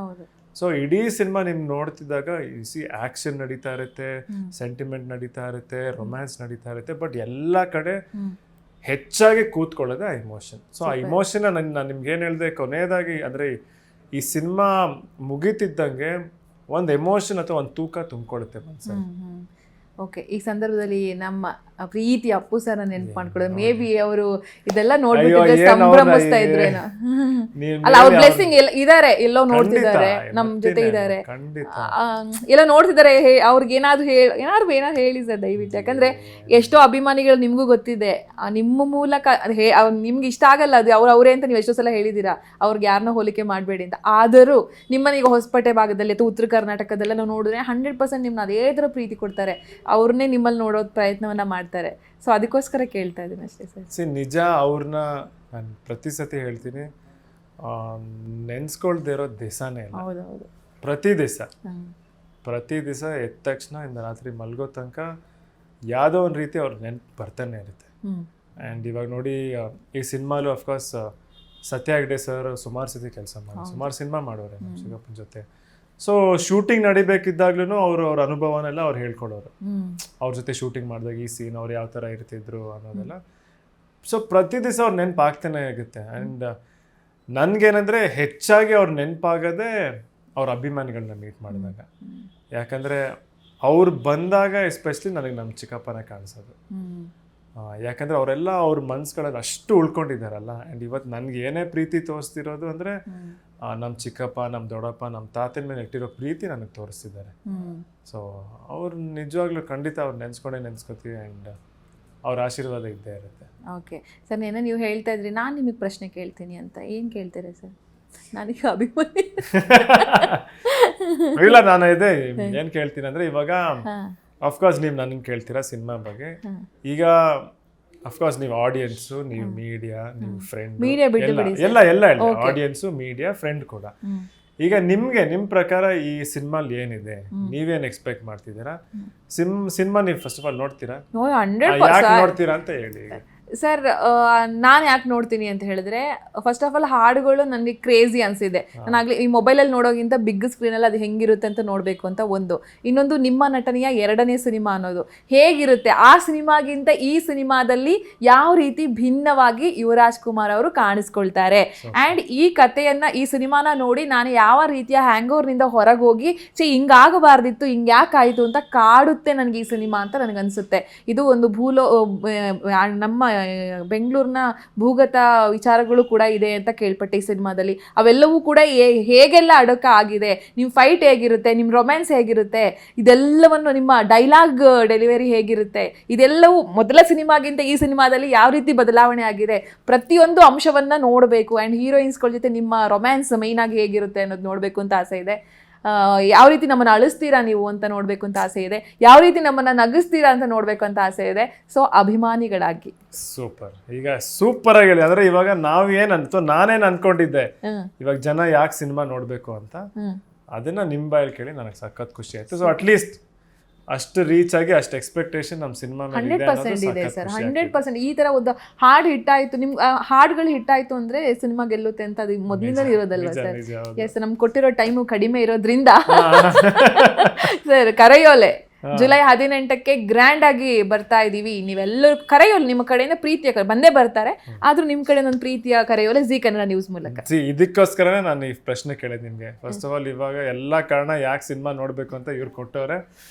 ಸೊ ಇಡೀ ಸಿನಿಮಾ ನಿಮ್ಗೆ ನೋಡ್ತಿದ್ದಾಗ ಆಕ್ಷನ್ ನಡೀತಾ ಇರುತ್ತೆ, ಸೆಂಟಿಮೆಂಟ್ ನಡೀತಾ ಇರುತ್ತೆ, ರೊಮ್ಯಾನ್ಸ್ ನಡೀತಾ ಇರುತ್ತೆ, ಬಟ್ ಎಲ್ಲ ಕಡೆ ಹೆಚ್ಚಾಗಿ ಕೂತ್ಕೊಳ್ಳೋದೆ ಆ ಇಮೋಷನ್. ಸೊ ಆ ಇಮೋಷನ್ ನಾನು ನಿಮ್ಗೆ ಏನ್ ಹೇಳ್ದೆ, ಕೊನೆಯದಾಗಿ ಅಂದ್ರೆ ಈ ಸಿನಿಮಾ ಮುಗಿತಿದ್ದಂಗೆ ಒಂದು ಎಮೋಷನ್ ಅಥವಾ ಒಂದು ತೂಕ ತುಂಬಿಕೊಳ್ಳುತ್ತೆ ಮನ್ಸಲ್ಲಿ. ಓಕೆ, ಈ ಸಂದರ್ಭದಲ್ಲಿ ನಮ್ಮ ಪ್ರೀತಿ ಅಪ್ಪು ಸರ್ ನೆನ್ಪು ಮಾಡ್ಕೊಳ್ಳೋದು, ಮೇ ಬಿ ಅವರು ಇದೆಲ್ಲ ನೋಡ್ಬಿಟ್ಟಿದ್ರೆ ಸಂಭ್ರಮಿಸ್ತಾ ಇದ್ರೇನೋ. ಅಲ್ಲ, ಅವ್ರ ಬ್ಲೆಸ್ಸಿಂಗ್ ಇದಾರೆ, ಎಲ್ಲೋ ನೋಡ್ತಿದ್ದಾರೆ, ನಮ್ ಜೊತೆ ಇದ್ದಾರೆ, ಎಲ್ಲ ನೋಡ್ತಿದ್ದಾರೆ. ಅವ್ರಿಗೆ ಏನಾದ್ರು ಹೇಳಿ ಸರ್ ದಯವಿಟ್ಟು. ಯಾಕಂದ್ರೆ ಎಷ್ಟೋ ಅಭಿಮಾನಿಗಳು ನಿಮ್ಗೂ ಗೊತ್ತಿದೆ, ನಿಮ್ಮ ಮೂಲಕ ನಿಮ್ಗೆ ಇಷ್ಟ ಆಗಲ್ಲ ಅದು ಅವರೇ ಅಂತ ನೀವು ಎಷ್ಟೋ ಸಲ ಹೇಳಿದೀರಾ, ಅವ್ರಿಗೆ ಯಾರನ್ನೋ ಹೋಲಿಕೆ ಮಾಡಬೇಡಿ ಅಂತ. ಆದರೂ ನಿಮ್ಮನ್ನ ಈಗ ಹೊಸಪೇಟೆ ಭಾಗದಲ್ಲಿ ಅಥವಾ ಉತ್ತರ ಕರ್ನಾಟಕದಲ್ಲ ನಾವು ನೋಡಿದ್ರೆ 100% ನಿಮ್ಮನ್ನ ಅದೇ ಥರ ಪ್ರೀತಿ ಕೊಡ್ತಾರೆ, ಅವ್ರನ್ನೇ ನಿಮ್ಮಲ್ಲಿ ನೋಡೋದು ಪ್ರಯತ್ನವನ್ನ ಮಾಡ್ತಾರೆ. ಸೊ ಅದಕ್ಕೋಸ್ಕರ ಕೇಳ್ತಾ ಇದ್ದೀನಿ ಅಷ್ಟೇ ಸರ್. ನಿಜ, ಅವ್ರನ್ನ ನಾನು ಪ್ರತಿ ಸತಿ ಹೇಳ್ತೀನಿ, ನೆನ್ಸ್ಕೊಳ್ದೇ ಇರೋ ದಿವಸನೇ ಇಲ್ಲ. ಹೌದೌದು, ಪ್ರತಿ ದಿವಸ ಎದ್ದ ತಕ್ಷಣ ಇಂದ ರಾತ್ರಿ ಮಲ್ಗೋ ತನಕ ಯಾವುದೋ ಒಂದು ರೀತಿ ಅವ್ರ ನೆನ್ಪು ಬರ್ತಾನೆ ಇರುತ್ತೆ. ಆ್ಯಂಡ್ ಇವಾಗ ನೋಡಿ, ಈ ಸಿನಿಮಾಲು ಅಫ್ಕೋರ್ಸ್ ಸತ್ಯ ಹೆಗ್ಡೆ ಸರ್ ಸುಮಾರು ಸತಿ ಕೆಲಸ ಮಾಡಿ ಸುಮಾರು ಸಿನಿಮಾ ಮಾಡೋರೆ ನಮ್ಮ ಶಿವಪ್ಪನ ಜೊತೆ. ಸೊ ಶೂಟಿಂಗ್ ನಡಿಬೇಕಿದ್ದಾಗ್ಲೂ ಅವ್ರ ಅನುಭವನೆಲ್ಲ ಅವ್ರು ಹೇಳ್ಕೊಡೋರು, ಅವ್ರ ಜೊತೆ ಶೂಟಿಂಗ್ ಮಾಡಿದಾಗ ಈ ಸೀನ್ ಅವ್ರು ಯಾವ ಥರ ಇರ್ತಿದ್ರು ಅನ್ನೋದೆಲ್ಲ. ಸೊ ಪ್ರತಿ ದಿವಸ ಅವ್ರ ನೆನಪು ಆಗ್ತಾನೆ ಆಗುತ್ತೆ. ಆ್ಯಂಡ್ ನನ್ಗೇನಂದ್ರೆ ಹೆಚ್ಚಾಗಿ ಅವ್ರ ನೆನಪಾಗದೆ ಅವ್ರ ಅಭಿಮಾನಿಗಳನ್ನ ಮೀಟ್ ಮಾಡಿದಾಗ. ಯಾಕಂದ್ರೆ ಅವ್ರು ಬಂದಾಗ ಎಸ್ಪೆಷಲಿ ನನಗೆ ನಮ್ಮ ಚಿಕ್ಕಪ್ಪನ ಕಾಣಿಸೋದು. ಯಾಕಂದ್ರೆ ಅವರೆಲ್ಲ ಅವ್ರ ಮನ್ಸುಗಳಲ್ಲಿ ಅಷ್ಟು ಉಳ್ಕೊಂಡಿದ್ದಾರಲ್ಲ. ಆ್ಯಂಡ್ ಇವತ್ತು ನನ್ಗೆ ಏನೇ ಪ್ರೀತಿ ತೋರಿಸ್ತಿರೋದು ಅಂದರೆ ನಮ್ಮ ಚಿಕ್ಕಪ್ಪ, ನಮ್ಮ ದೊಡ್ಡಪ್ಪ, ನಮ್ಮ ತಾತನ ಮೇಲೆ ಇಟ್ಟಿರೋ ಪ್ರೀತಿ ನನಗೆ ತೋರಿಸ್ತಿದ್ದಾರೆ. ಸೊ ಅವ್ರು ನಿಜವಾಗ್ಲೂ ಖಂಡಿತ ಅವ್ರು ನೆನ್ಸ್ಕೊತೀವಿ. ಆ್ಯಂಡ್ ಅವ್ರ ಆಶೀರ್ವಾದ ಇದ್ದೇ ಇರುತ್ತೆ. ಓಕೆ ಸರ್, ಏನೋ ನೀವು ಹೇಳ್ತಾ ಇದ್ರಿ, ನಾನು ನಿಮಗೆ ಪ್ರಶ್ನೆ ಕೇಳ್ತೀನಿ ಅಂತ. ಏನು ಕೇಳ್ತೀರಾ ಸರ್? ನನಗೆ ಅಭಿಮಾನಿ ಇಲ್ಲ, ನಾನು ಇದೆ ಏನು ಕೇಳ್ತೀನಿ ಅಂದರೆ, ಇವಾಗ ಅಫ್ಕೋರ್ಸ್ ನೀವು ನನಗೆ ಕೇಳ್ತೀರಾ ಸಿನಿಮಾ ಬಗ್ಗೆ. ಈಗ ಅಫ್ಕೋರ್ಸ್ ನೀವು ಆಡಿಯನ್ಸು, ನೀವು ಮೀಡಿಯಾ, ನೀವು ಫ್ರೆಂಡ್, ಎಲ್ಲ ಆಡಿಯನ್ಸು, ಮೀಡಿಯಾ, ಫ್ರೆಂಡ್ ಕೂಡ. ಈಗ ನಿಮ್ಮ ಪ್ರಕಾರ ಈ ಸಿನಿಮಾಲ್ ಏನಿದೆ, ನೀವೇನು ಎಕ್ಸ್ಪೆಕ್ಟ್ ಮಾಡ್ತಿದ್ದೀರಾ? ಸಿನಿಮಾ ನೀವು ಫಸ್ಟ್ ಆಫ್ ಆಲ್ ನೋಡ್ತೀರಾ? ಯಾಕೆ ನೋಡ್ತೀರಾ ಅಂತ ಹೇಳಿ ಸರ್. ನಾನು ಯಾಕೆ ನೋಡ್ತೀನಿ ಅಂತ ಹೇಳಿದ್ರೆ, ಫಸ್ಟ್ ಆಫ್ ಆಲ್ ಹಾಡುಗಳು ನನಗೆ ಕ್ರೇಜಿ ಅನಿಸಿದೆ. ನಾನಾಗಲಿ ಈ ಮೊಬೈಲಲ್ಲಿ ನೋಡೋಕ್ಕಿಂತ ಬಿಗ್ ಸ್ಕ್ರೀನಲ್ಲಿ ಅದು ಹೆಂಗಿರುತ್ತೆ ಅಂತ ನೋಡಬೇಕು ಅಂತ ಒಂದು. ಇನ್ನೊಂದು, ನಿಮ್ಮ ನಟನೆಯ 2ನೇ ಸಿನಿಮಾ ಅನ್ನೋದು ಹೇಗಿರುತ್ತೆ, ಆ ಸಿನಿಮಾಗಿಂತ ಈ ಸಿನಿಮಾದಲ್ಲಿ ಯಾವ ರೀತಿ ಭಿನ್ನವಾಗಿ ಯುವರಾಜ್ ಕುಮಾರ್ ಅವರು ಕಾಣಿಸ್ಕೊಳ್ತಾರೆ. ಆ್ಯಂಡ್ ಈ ಕಥೆಯನ್ನು, ಈ ಸಿನಿಮಾನ ನೋಡಿ ನಾನು ಯಾವ ರೀತಿಯ ಹ್ಯಾಂಗೋರ್ನಿಂದ ಹೊರಗೆ ಹೋಗಿ ಹಿಂಗಾಗಬಾರ್ದಿತ್ತು, ಹಿಂಗ್ಯಾಕಾಯಿತು ಅಂತ ಕಾಡುತ್ತೆ ನನಗೆ ಈ ಸಿನಿಮಾ ಅಂತ ನನಗನ್ಸುತ್ತೆ. ಇದು ಒಂದು ನಮ್ಮ ಬೆಂಗಳೂರಿನ ಭೂಗತ ವಿಚಾರಗಳು ಕೂಡ ಇದೆ ಅಂತ ಕೇಳ್ಪಟ್ಟೆ ಈ ಸಿನಿಮಾದಲ್ಲಿ. ಅವೆಲ್ಲವೂ ಕೂಡ ಹೇಗೆಲ್ಲ ಅಡಕ ಆಗಿದೆ, ನಿಮ್ಮ ಫೈಟ್ ಹೇಗಿರುತ್ತೆ, ನಿಮ್ಮ ರೊಮ್ಯಾನ್ಸ್ ಹೇಗಿರುತ್ತೆ, ಇದೆಲ್ಲವನ್ನು ನಿಮ್ಮ ಡೈಲಾಗ್ ಡೆಲಿವರಿ ಹೇಗಿರುತ್ತೆ, ಇದೆಲ್ಲವೂ ಮೊದಲ ಸಿನಿಮಾಗಿಂತ ಈ ಸಿನಿಮಾದಲ್ಲಿ ಯಾವ ರೀತಿ ಬದಲಾವಣೆ ಆಗಿದೆ, ಪ್ರತಿಯೊಂದು ಅಂಶವನ್ನ ನೋಡಬೇಕು. ಆ್ಯಂಡ್ ಹೀರೋಯಿನ್ಸ್ಗಳ ಜೊತೆ ನಿಮ್ಮ ರೊಮ್ಯಾನ್ಸ್ ಮೈನ್ ಆಗಿ ಹೇಗಿರುತ್ತೆ ಅನ್ನೋದು ನೋಡಬೇಕು ಅಂತ ಆಸೆ ಇದೆ. ಯಾವ ರೀತಿ ನಮ್ಮನ್ನ ಅಳಿಸ್ತೀರಾ ನೀವು ಅಂತ ನೋಡ್ಬೇಕು ಅಂತ ಆಸೆ ಇದೆ, ಯಾವ ರೀತಿ ನಮ್ಮನ್ನ ನಗಿಸ್ತೀರಾ ಅಂತ ನೋಡ್ಬೇಕು ಅಂತ ಆಸೆ ಇದೆ. ಸೊ ಅಭಿಮಾನಿಗಳಾಗಿ ಸೂಪರ್. ಈಗ ಸೂಪರ್ ಆಗಿ ಹೇಳಿ. ಅಂದ್ರೆ ಇವಾಗ ನಾವೇನ್ ಅನ್ತೋ ನಾನೇನ್ ಅನ್ಕೊಂಡಿದ್ದೆ ಇವಾಗ ಜನ ಯಾಕೆ ಸಿನಿಮಾ ನೋಡ್ಬೇಕು ಅಂತ, ಅದನ್ನ ನಿಮ್ ಬಾಯಲ್ಲಿ ಕೇಳಿ ನನಗೆ ಸಖತ್ ಖುಷಿ ಆಯ್ತು. ಸೊ ಅಟ್ಲೀಸ್ಟ್ ಅಷ್ಟು ರೀಚ್ ಆಗಿ ಅಷ್ಟು ಎಕ್ಸ್ಪೆಕ್ಟೇಷನ್ ನಮ್ಮ ಸಿನಿಮಾ 100% ಇದೆ ಸರ್. 100% ಈ ತರ ಒಂದು ಹಾಡು ಹಿಟ್ಟಾಯ್ತು, ನಿಮ್ ಹಾಡುಗಳು ಹಿಟ್ಟಾಯ್ತು ಅಂದ್ರೆ ಸಿನಿಮಾ ಗೆಲ್ಲುತ್ತೆ ಅಂತ ಅದು ಮೊದಲಿಂದಲೇ ಇರೋದಲ್ವಾ ಸರ್? ಎಸ್, ನಮ್ಗೆ ಕೊಟ್ಟಿರೋ ಟೈಮು ಕಡಿಮೆ ಇರೋದ್ರಿಂದ ಸರ್ ಕರೆಯೋಲೆ ಜುಲೈ 18ಕ್ಕೆ ಗ್ರ್ಯಾಂಡ್ ಆಗಿ ಬರ್ತಾ ಇದೀವಿ. ನೀವೆಲ್ಲರೂ ಕರೆಯೋಲೆ ನಿಮ್ಮ ಕಡೆಯಿಂದ ಪ್ರೀತಿಯ ಬಂದೇ ಬರ್ತಾರೆ, ಆದ್ರೂ ನಿಮ್ ಕಡೆ ಒಂದು ಪ್ರೀತಿಯ ಕರೆಯೋಲೆ ಜಿ ಕನ್ನಡ ನ್ಯೂಸ್ ಮೂಲಕ. ಇದಕ್ಕೋಸ್ಕರನೇ ನಾನು ಈ ಪ್ರಶ್ನೆ ಕೇಳಿದ್ ನಿಮ್ಗೆ. ಫಸ್ಟ್ ಆಫ್ ಆಲ್ ಇವಾಗ ಎಲ್ಲಾ ಕಾರಣ ಯಾಕೆ ಸಿನಿಮಾ ನೋಡ್ಬೇಕು ಅಂತ ಇವ್ರು ಕೊಟ್ಟವ್ರೆ.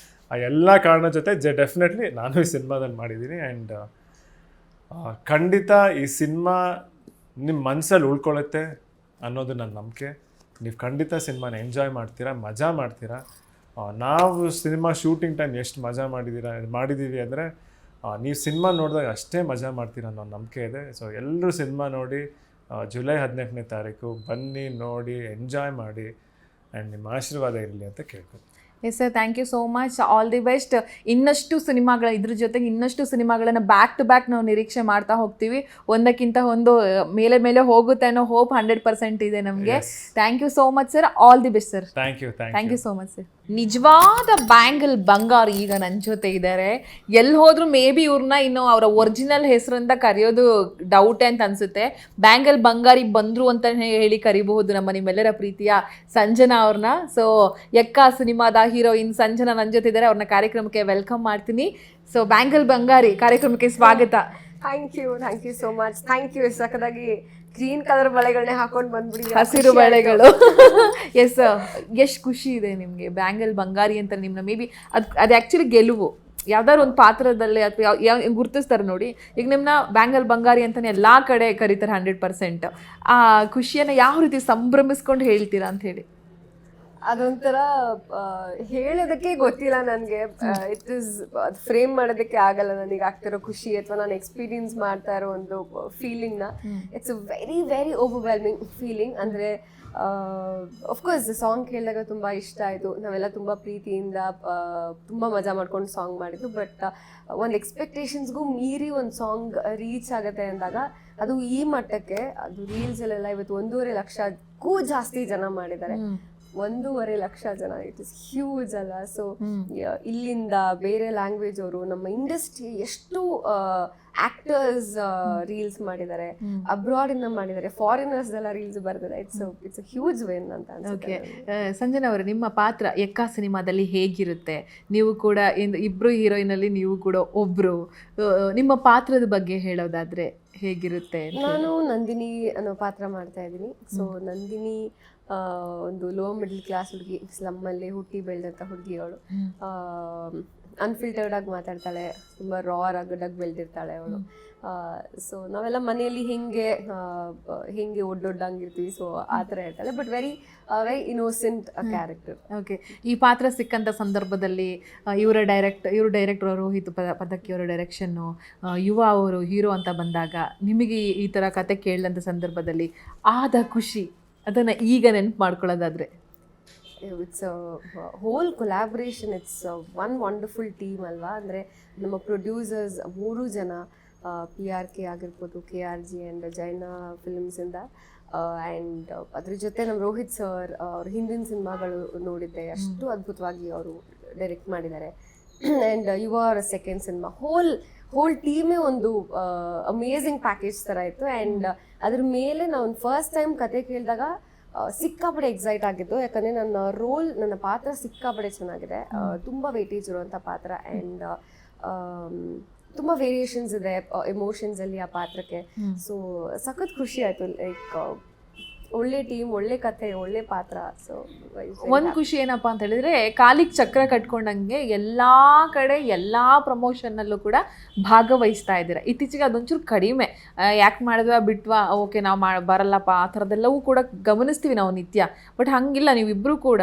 ಆ ಎಲ್ಲ ಕಾರಣ ಜೊತೆ ಡೆಫಿನೆಟ್ಲಿ ನಾನು ಈ ಸಿನಿಮಾದಲ್ಲಿ ಮಾಡಿದ್ದೀನಿ. ಆ್ಯಂಡ್ ಖಂಡಿತ ಈ ಸಿನಿಮಾ ನಿಮ್ಮ ಮನಸ್ಸಲ್ಲಿ ಉಳ್ಕೊಳ್ಳುತ್ತೆ ಅನ್ನೋದು ನನ್ನ ನಂಬಿಕೆ. ನೀವು ಖಂಡಿತ ಸಿನಿಮಾನ ಎಂಜಾಯ್ ಮಾಡ್ತೀರಾ, ಮಜಾ ಮಾಡ್ತೀರಾ. ನಾವು ಸಿನಿಮಾ ಶೂಟಿಂಗ್ ಟೈಮ್ ಎಷ್ಟು ಮಜಾ ಮಾಡಿದ್ದೀವಿ ಅಂದರೆ ನೀವು ಸಿನಿಮಾ ನೋಡಿದಾಗ ಅಷ್ಟೇ ಮಜಾ ಮಾಡ್ತೀರಾ ಅನ್ನೋ ನಂಬಿಕೆ ಇದೆ. ಸೊ ಎಲ್ಲರೂ ಸಿನಿಮಾ ನೋಡಿ ಜುಲೈ 18ನೇ ತಾರೀಕು ಬನ್ನಿ, ನೋಡಿ, ಎಂಜಾಯ್ ಮಾಡಿ ಆ್ಯಂಡ್ ನಿಮ್ಮ ಆಶೀರ್ವಾದ ಇರಲಿ ಅಂತ ಕೇಳ್ತೀನಿ. Yes sir, thank you so much, all the best. ಇನ್ನಷ್ಟು ಸಿನಿಮಾಗಳ ಇದ್ರ ಜೊತೆಗೆ ಇನ್ನಷ್ಟು ಸಿನಿಮಾಗಳನ್ನು ಬ್ಯಾಕ್ ಟು ಬ್ಯಾಕ್ ನಾವು ನಿರೀಕ್ಷೆ ಮಾಡ್ತಾ ಹೋಗ್ತೀವಿ. ಒಂದಕ್ಕಿಂತ ಒಂದು ಮೇಲೆ ಹೋಗುತ್ತೆ ಅನ್ನೋ ಹೋಪ್ 100% ಇದೆ ನಮಗೆ. Thank you so much sir, all the best sir. Thank you so much sir. ನಿಜವಾದ ಬ್ಯಾಂಗಲ್ ಬಂಗಾರ್ ಈಗ ನನ್ನ ಜೊತೆ ಇದ್ದಾರೆ. ಎಲ್ಲಿ ಹೋದ್ರು ಮೇ ಬಿ ಇವ್ರನ್ನ ಇನ್ನು ಅವರ ಒರಿಜಿನಲ್ ಹೆಸರಿಂದ ಕರೆಯೋದು ಡೌಟೇ ಅಂತ ಅನ್ಸುತ್ತೆ. ಬ್ಯಾಂಗಲ್ ಬಂಗಾರಿ ಬಂದ್ರು ಅಂತ ಹೇಳಿ ಕರಿಬಹುದು ನಿಮ್ಮೆಲ್ಲರ ಪ್ರೀತಿಯ ಸಂಜನಾ ಅವ್ರನ್ನ. ಸೊ ಎಕ್ಕ ಸಿನಿಮಾದ ಹೀರೋಯಿನ್ ಸಂಜನಾ ನನ್ನ ಜೊತೆ ಇದ್ದಾರೆ, ಅವ್ರನ್ನ ಕಾರ್ಯಕ್ರಮಕ್ಕೆ ವೆಲ್ಕಮ್ ಮಾಡ್ತೀನಿ. ಸೊ ಬ್ಯಾಂಗಲ್ ಬಂಗಾರಿ ಕಾರ್ಯಕ್ರಮಕ್ಕೆ ಸ್ವಾಗತ. Thank you so much. Thank you. ಸಖತ್ತಾಗಿ ಗ್ರೀನ್ ಕಲರ್ ಬಳೆಗಳನ್ನೇ ಹಾಕೊಂಡು ಬಂದ್ಬಿಡಿ, ಹಸಿರು ಬಳೆಗಳು. ಎಸ್, ಎಷ್ಟು ಖುಷಿ ಇದೆ ನಿಮಗೆ ಬ್ಯಾಂಗಲ್ ಬಂಗಾರಿ ಅಂತ ನಿಮ್ಮನ್ನ. ಮೇ ಬಿ ಅದು ಆ್ಯಕ್ಚುಲಿ ಗೆಲುವು ಯಾವ್ದಾದ್ರು ಒಂದು ಪಾತ್ರದಲ್ಲೇ ಅಥವಾ ಗುರುತಿಸ್ತಾರೆ ನೋಡಿ. ಈಗ ನಿಮ್ಮನ್ನ ಬ್ಯಾಂಗಲ್ ಬಂಗಾರಿ ಅಂತಲೇ ಎಲ್ಲ ಕಡೆ ಕರೀತಾರೆ 100%. ಆ ಖುಷಿಯನ್ನು ಯಾವ ರೀತಿ ಸಂಭ್ರಮಿಸ್ಕೊಂಡು ಹೇಳ್ತೀರಾ ಅಂತ ಹೇಳಿ? ಅದೊಂಥರ ಹೇಳೋದಕ್ಕೆ ಗೊತ್ತಿಲ್ಲ ನನಗೆ. ಇಟ್ ಇಸ್ ಫ್ರೇಮ್ ಮಾಡೋದಕ್ಕೆ ಆಗಲ್ಲ ನನಗೆ ಆಗ್ತಿರೋ ಖುಷಿ ಅಥವಾ ನಾನು ಎಕ್ಸ್ಪೀರಿಯನ್ಸ್ ಮಾಡ್ತಾ ಇರೋ ಒಂದು ಫೀಲಿಂಗ್ನ. It's a very very overwhelming feeling. ಅಂದರೆ ಅಫ್ಕೋರ್ಸ್ ಸಾಂಗ್ ಕೇಳಿದಾಗ ತುಂಬ ಇಷ್ಟ ಆಯಿತು, ನಾವೆಲ್ಲ ತುಂಬ ಪ್ರೀತಿಯಿಂದ ತುಂಬ ಮಜಾ ಮಾಡ್ಕೊಂಡು ಸಾಂಗ್ ಮಾಡಿದ್ದು. ಬಟ್ ಒಂದು ಎಕ್ಸ್ಪೆಕ್ಟೇಷನ್ಸ್ಗೂ ಮೀರಿ ಒಂದು ಸಾಂಗ್ ರೀಚ್ ಆಗುತ್ತೆ ಅಂದಾಗ ಅದು ಈ ಮಟ್ಟಕ್ಕೆ, ಅದು ರೀಲ್ಸಲ್ಲೆಲ್ಲ ಇವತ್ತು 1.5 ಲಕ್ಷಕ್ಕೂ ಜಾಸ್ತಿ ಜನ ಮಾಡಿದ್ದಾರೆ. 1.5 ಲಕ್ಷ ಜನ, ಇಟ್ ಇಸ್ ಹ್ಯೂಜ್ ಅಲ್ಲ? ಸೊ ಇಲ್ಲಿಂದ ಬೇರೆ ಲ್ಯಾಂಗ್ವೇಜ್ ಅವರು, ನಮ್ಮ ಇಂಡಸ್ಟ್ರಿ ಎಷ್ಟು ಆಕ್ಟರ್ಸ್ ರೀಲ್ಸ್ ಮಾಡಿದ್ದಾರೆ, ಅಬ್ರಾಡ್ ಇಂದ ಮಾಡಿದ್ದಾರೆ, ಫಾರಿನರ್ಸ್ ಎಲ್ಲ ರೀಲ್ಸ್ ಬರ್ತಾರೆ. ಇಟ್ಸ್ ಹ್ಯೂಜ್ ವೇನ್ ಅಂತ ಅನ್ಸುತ್ತೆ. ಸಂಜನಾ ಅವರು, ನಿಮ್ಮ ಪಾತ್ರ ಎಕ್ಕ ಸಿನಿಮಾದಲ್ಲಿ ಹೇಗಿರುತ್ತೆ? ನೀವು ಕೂಡ ಇಬ್ರು ಹೀರೋಯಿನ್ ಅಲ್ಲಿ ನೀವು ಕೂಡ ಒಬ್ರು, ನಿಮ್ಮ ಪಾತ್ರದ ಬಗ್ಗೆ ಹೇಳೋದಾದ್ರೆ ಹೇಗಿರುತ್ತೆ? ನಾನು ನಂದಿನಿ ಅನ್ನೋ ಪಾತ್ರ ಮಾಡ್ತಾ ಇದ್ದೀನಿ. ಸೊ ನಂದಿನಿ ಒಂದು ಲೋ ಮಿಡಲ್ ಕ್ಲಾಸ್ ಹುಡುಗಿ, ಸ್ಲಮ್ಮಲ್ಲಿ ಹುಟ್ಟಿ ಬೆಳೆದಂಥ ಹುಡುಗಿ. ಅವಳು ಅನ್ಫಿಲ್ಟರ್ಡ್ ಆಗಿ ಮಾತಾಡ್ತಾಳೆ, ತುಂಬ ರಾರ್ ಆಗಿ ಬೆಳೆದಿರ್ತಾಳೆ ಅವಳು. ಸೊ ನಾವೆಲ್ಲ ಮನೆಯಲ್ಲಿ ಹೆಂಗೆ ಒಡ್ಡೊಡ್ಡಂಗಿರ್ತೀವಿ, ಸೊ ಆ ಥರ ಇರ್ತಾಳೆ. But very innocent character. Okay, ಈ ಪಾತ್ರ ಸಿಕ್ಕಂಥ ಸಂದರ್ಭದಲ್ಲಿ ಇವರು ಡೈರೆಕ್ಟರ್ ರೋಹಿತ್ ಪದಕಿ ಅವರ ಡೈರೆಕ್ಷನ್ನು, ಯುವ ಅವರು ಹೀರೋ ಅಂತ ಬಂದಾಗ ನಿಮಗೆ ಈ ಥರ ಕತೆ ಕೇಳಿದಂಥ ಸಂದರ್ಭದಲ್ಲಿ ಆದ ಖುಷಿ, ಅದನ್ನು ಈಗ ನೆನಪು ಮಾಡ್ಕೊಳ್ಳೋದಾದರೆ? It's whole collaboration. It's one wonderful team ಅಲ್ವಾ? ಅಂದರೆ ನಮ್ಮ ಪ್ರೊಡ್ಯೂಸರ್ಸ್ 3 ಜನ, PRK ಆಗಿರ್ಬೋದು, KRG ಆ್ಯಂಡ್ ಜೈನಾ ಫಿಲ್ಮ್ಸಿಂದ. ಆ್ಯಂಡ್ ಅದ್ರ ಜೊತೆ ನಮ್ಮ ರೋಹಿತ್ ಸರ್, ಅವ್ರ ಹಿಂದಿನ ಸಿನಿಮಾಗಳು ನೋಡಿದ್ದೆ, ಅಷ್ಟು ಅದ್ಭುತವಾಗಿ ಅವರು ಡೈರೆಕ್ಟ್ ಮಾಡಿದ್ದಾರೆ. ಆ್ಯಂಡ್ ಯುವ ಅವರ ಸೆಕೆಂಡ್ ಸಿನಿಮಾ, ಹೋಲ್ ಟೀಮೇ ಒಂದು ಅಮೇಝಿಂಗ್ ಪ್ಯಾಕೇಜ್ ಥರ ಇತ್ತು. ಆ್ಯಂಡ್ ಅದ್ರ ಮೇಲೆ ನಾವು ಫಸ್ಟ್ ಟೈಮ್ ಕತೆ ಕೇಳಿದಾಗ ಸಿಕ್ಕಾಪಡೆ ಎಕ್ಸೈಟ್ ಆಗಿದ್ದು. ಯಾಕಂದರೆ ನನ್ನ ಪಾತ್ರ ಸಿಕ್ಕಾಪಡೆ ಚೆನ್ನಾಗಿದೆ, ತುಂಬ ವೇಟೇಜ್ ಇರುವಂಥ ಪಾತ್ರ. ಆ್ಯಂಡ್ ತುಂಬ ವೇರಿಯೇಷನ್ಸ್ ಇದೆ ಎಮೋಷನ್ಸಲ್ಲಿ ಆ ಪಾತ್ರಕ್ಕೆ. ಸೊ ಸಖತ್ ಖುಷಿ ಆಯಿತು. ಲೈಕ್ ಒಳ್ಳೆ ಟೀಮ್, ಒಳ್ಳೆ ಕಥೆ, ಒಳ್ಳೆ ಪಾತ್ರ. ಸೊ ಒಂದು ಖುಷಿ ಏನಪ್ಪ ಅಂತ ಹೇಳಿದ್ರೆ, ಕಾಲಿಗೆ ಚಕ್ರ ಕಟ್ಕೊಂಡಂಗೆ ಎಲ್ಲ ಕಡೆ ಎಲ್ಲ ಪ್ರಮೋಷನ್ನಲ್ಲೂ ಕೂಡ ಭಾಗವಹಿಸ್ತಾ ಇದ್ದೀರಾ. ಇತ್ತೀಚೆಗೆ ಅದೊಂಚೂರು ಕಡಿಮೆ, ಯಾಕೆ ಮಾಡಿದ್ವಾ ಬಿಟ್ವಾ, ಓಕೆ ನಾವು ಬರಲ್ಲಪ್ಪ ಆ ಥರದ್ದೆಲ್ಲವೂ ಕೂಡ ಗಮನಿಸ್ತೀವಿ ನಾವು ನಿತ್ಯ. ಬಟ್ ಹಾಗಿಲ್ಲ, ನೀವಿಬ್ಬರು ಕೂಡ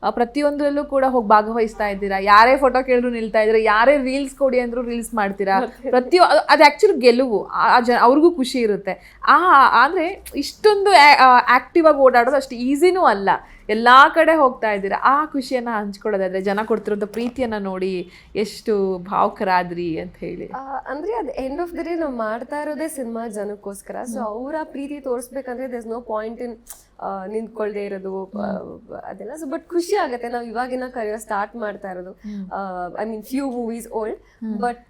ಪ್ರತಿಯೊಂದರಲ್ಲೂ ಕೂಡ ಹೋಗಿ ಭಾಗವಹಿಸ್ತಾ ಇದ್ದೀರಾ. ಯಾರೇ ಫೋಟೋ ಕೇಳಿದ್ರು ನಿಲ್ತಾ ಇದ್ದೀರಾ, ಯಾರೇ ರೀಲ್ಸ್ ಕೊಡಿ ಅಂದ್ರು ರೀಲ್ಸ್ ಮಾಡ್ತೀರಾ. ಅದು ಆ್ಯಕ್ಚುಲಿ ಗೆಲುವು, ಅವ್ರಿಗೂ ಖುಷಿ ಇರುತ್ತೆ. ಅಂದರೆ ಇಷ್ಟೊಂದು ಆ್ಯಕ್ಟಿವ್ ಆಗಿ ಓಡಾಡೋದು ಅಷ್ಟು ಈಸಿನೂ ಅಲ್ಲ. ಎಲ್ಲ ಕಡೆ ಹೋಗ್ತಾ ಇದ್ದೀರಾ. ಆ ಖುಷಿಯನ್ನು ಹಂಚ್ಕೊಳ್ಳೋದಾದ್ರೆ ಜನ ಕೊಡ್ತಿರೋಂಥ ಪ್ರೀತಿಯನ್ನು ನೋಡಿ ಎಷ್ಟು ಭಾವುಕರಾದ್ರಿ ಅಂತ ಹೇಳಿ. ಅಂದರೆ ಅದು ಎಂಡ್ ಆಫ್ ದ ಡೇ ನಾವು ಮಾಡ್ತಾ ಇರೋದೇ ಸಿನಿಮಾ ಜನಕ್ಕೋಸ್ಕರ. ಸೊ ಅವರ ಪ್ರೀತಿ ತೋರಿಸ್ಬೇಕಂದ್ರೆ ದೇರ್ಸ್ ನೋ ಪಾಯಿಂಟ್ ಇನ್ ನಿಂತ್ಕೊಳ್ದೇ ಇರೋದು ಅದೆಲ್ಲ. ಸೊ ಬಟ್ ಖುಷಿ ಆಗುತ್ತೆ ನಾವು ಇವಾಗಿನ ಕರಿಯರ್ ಸ್ಟಾರ್ಟ್ ಮಾಡ್ತಾ ಇರೋದು. I mean few movies old, but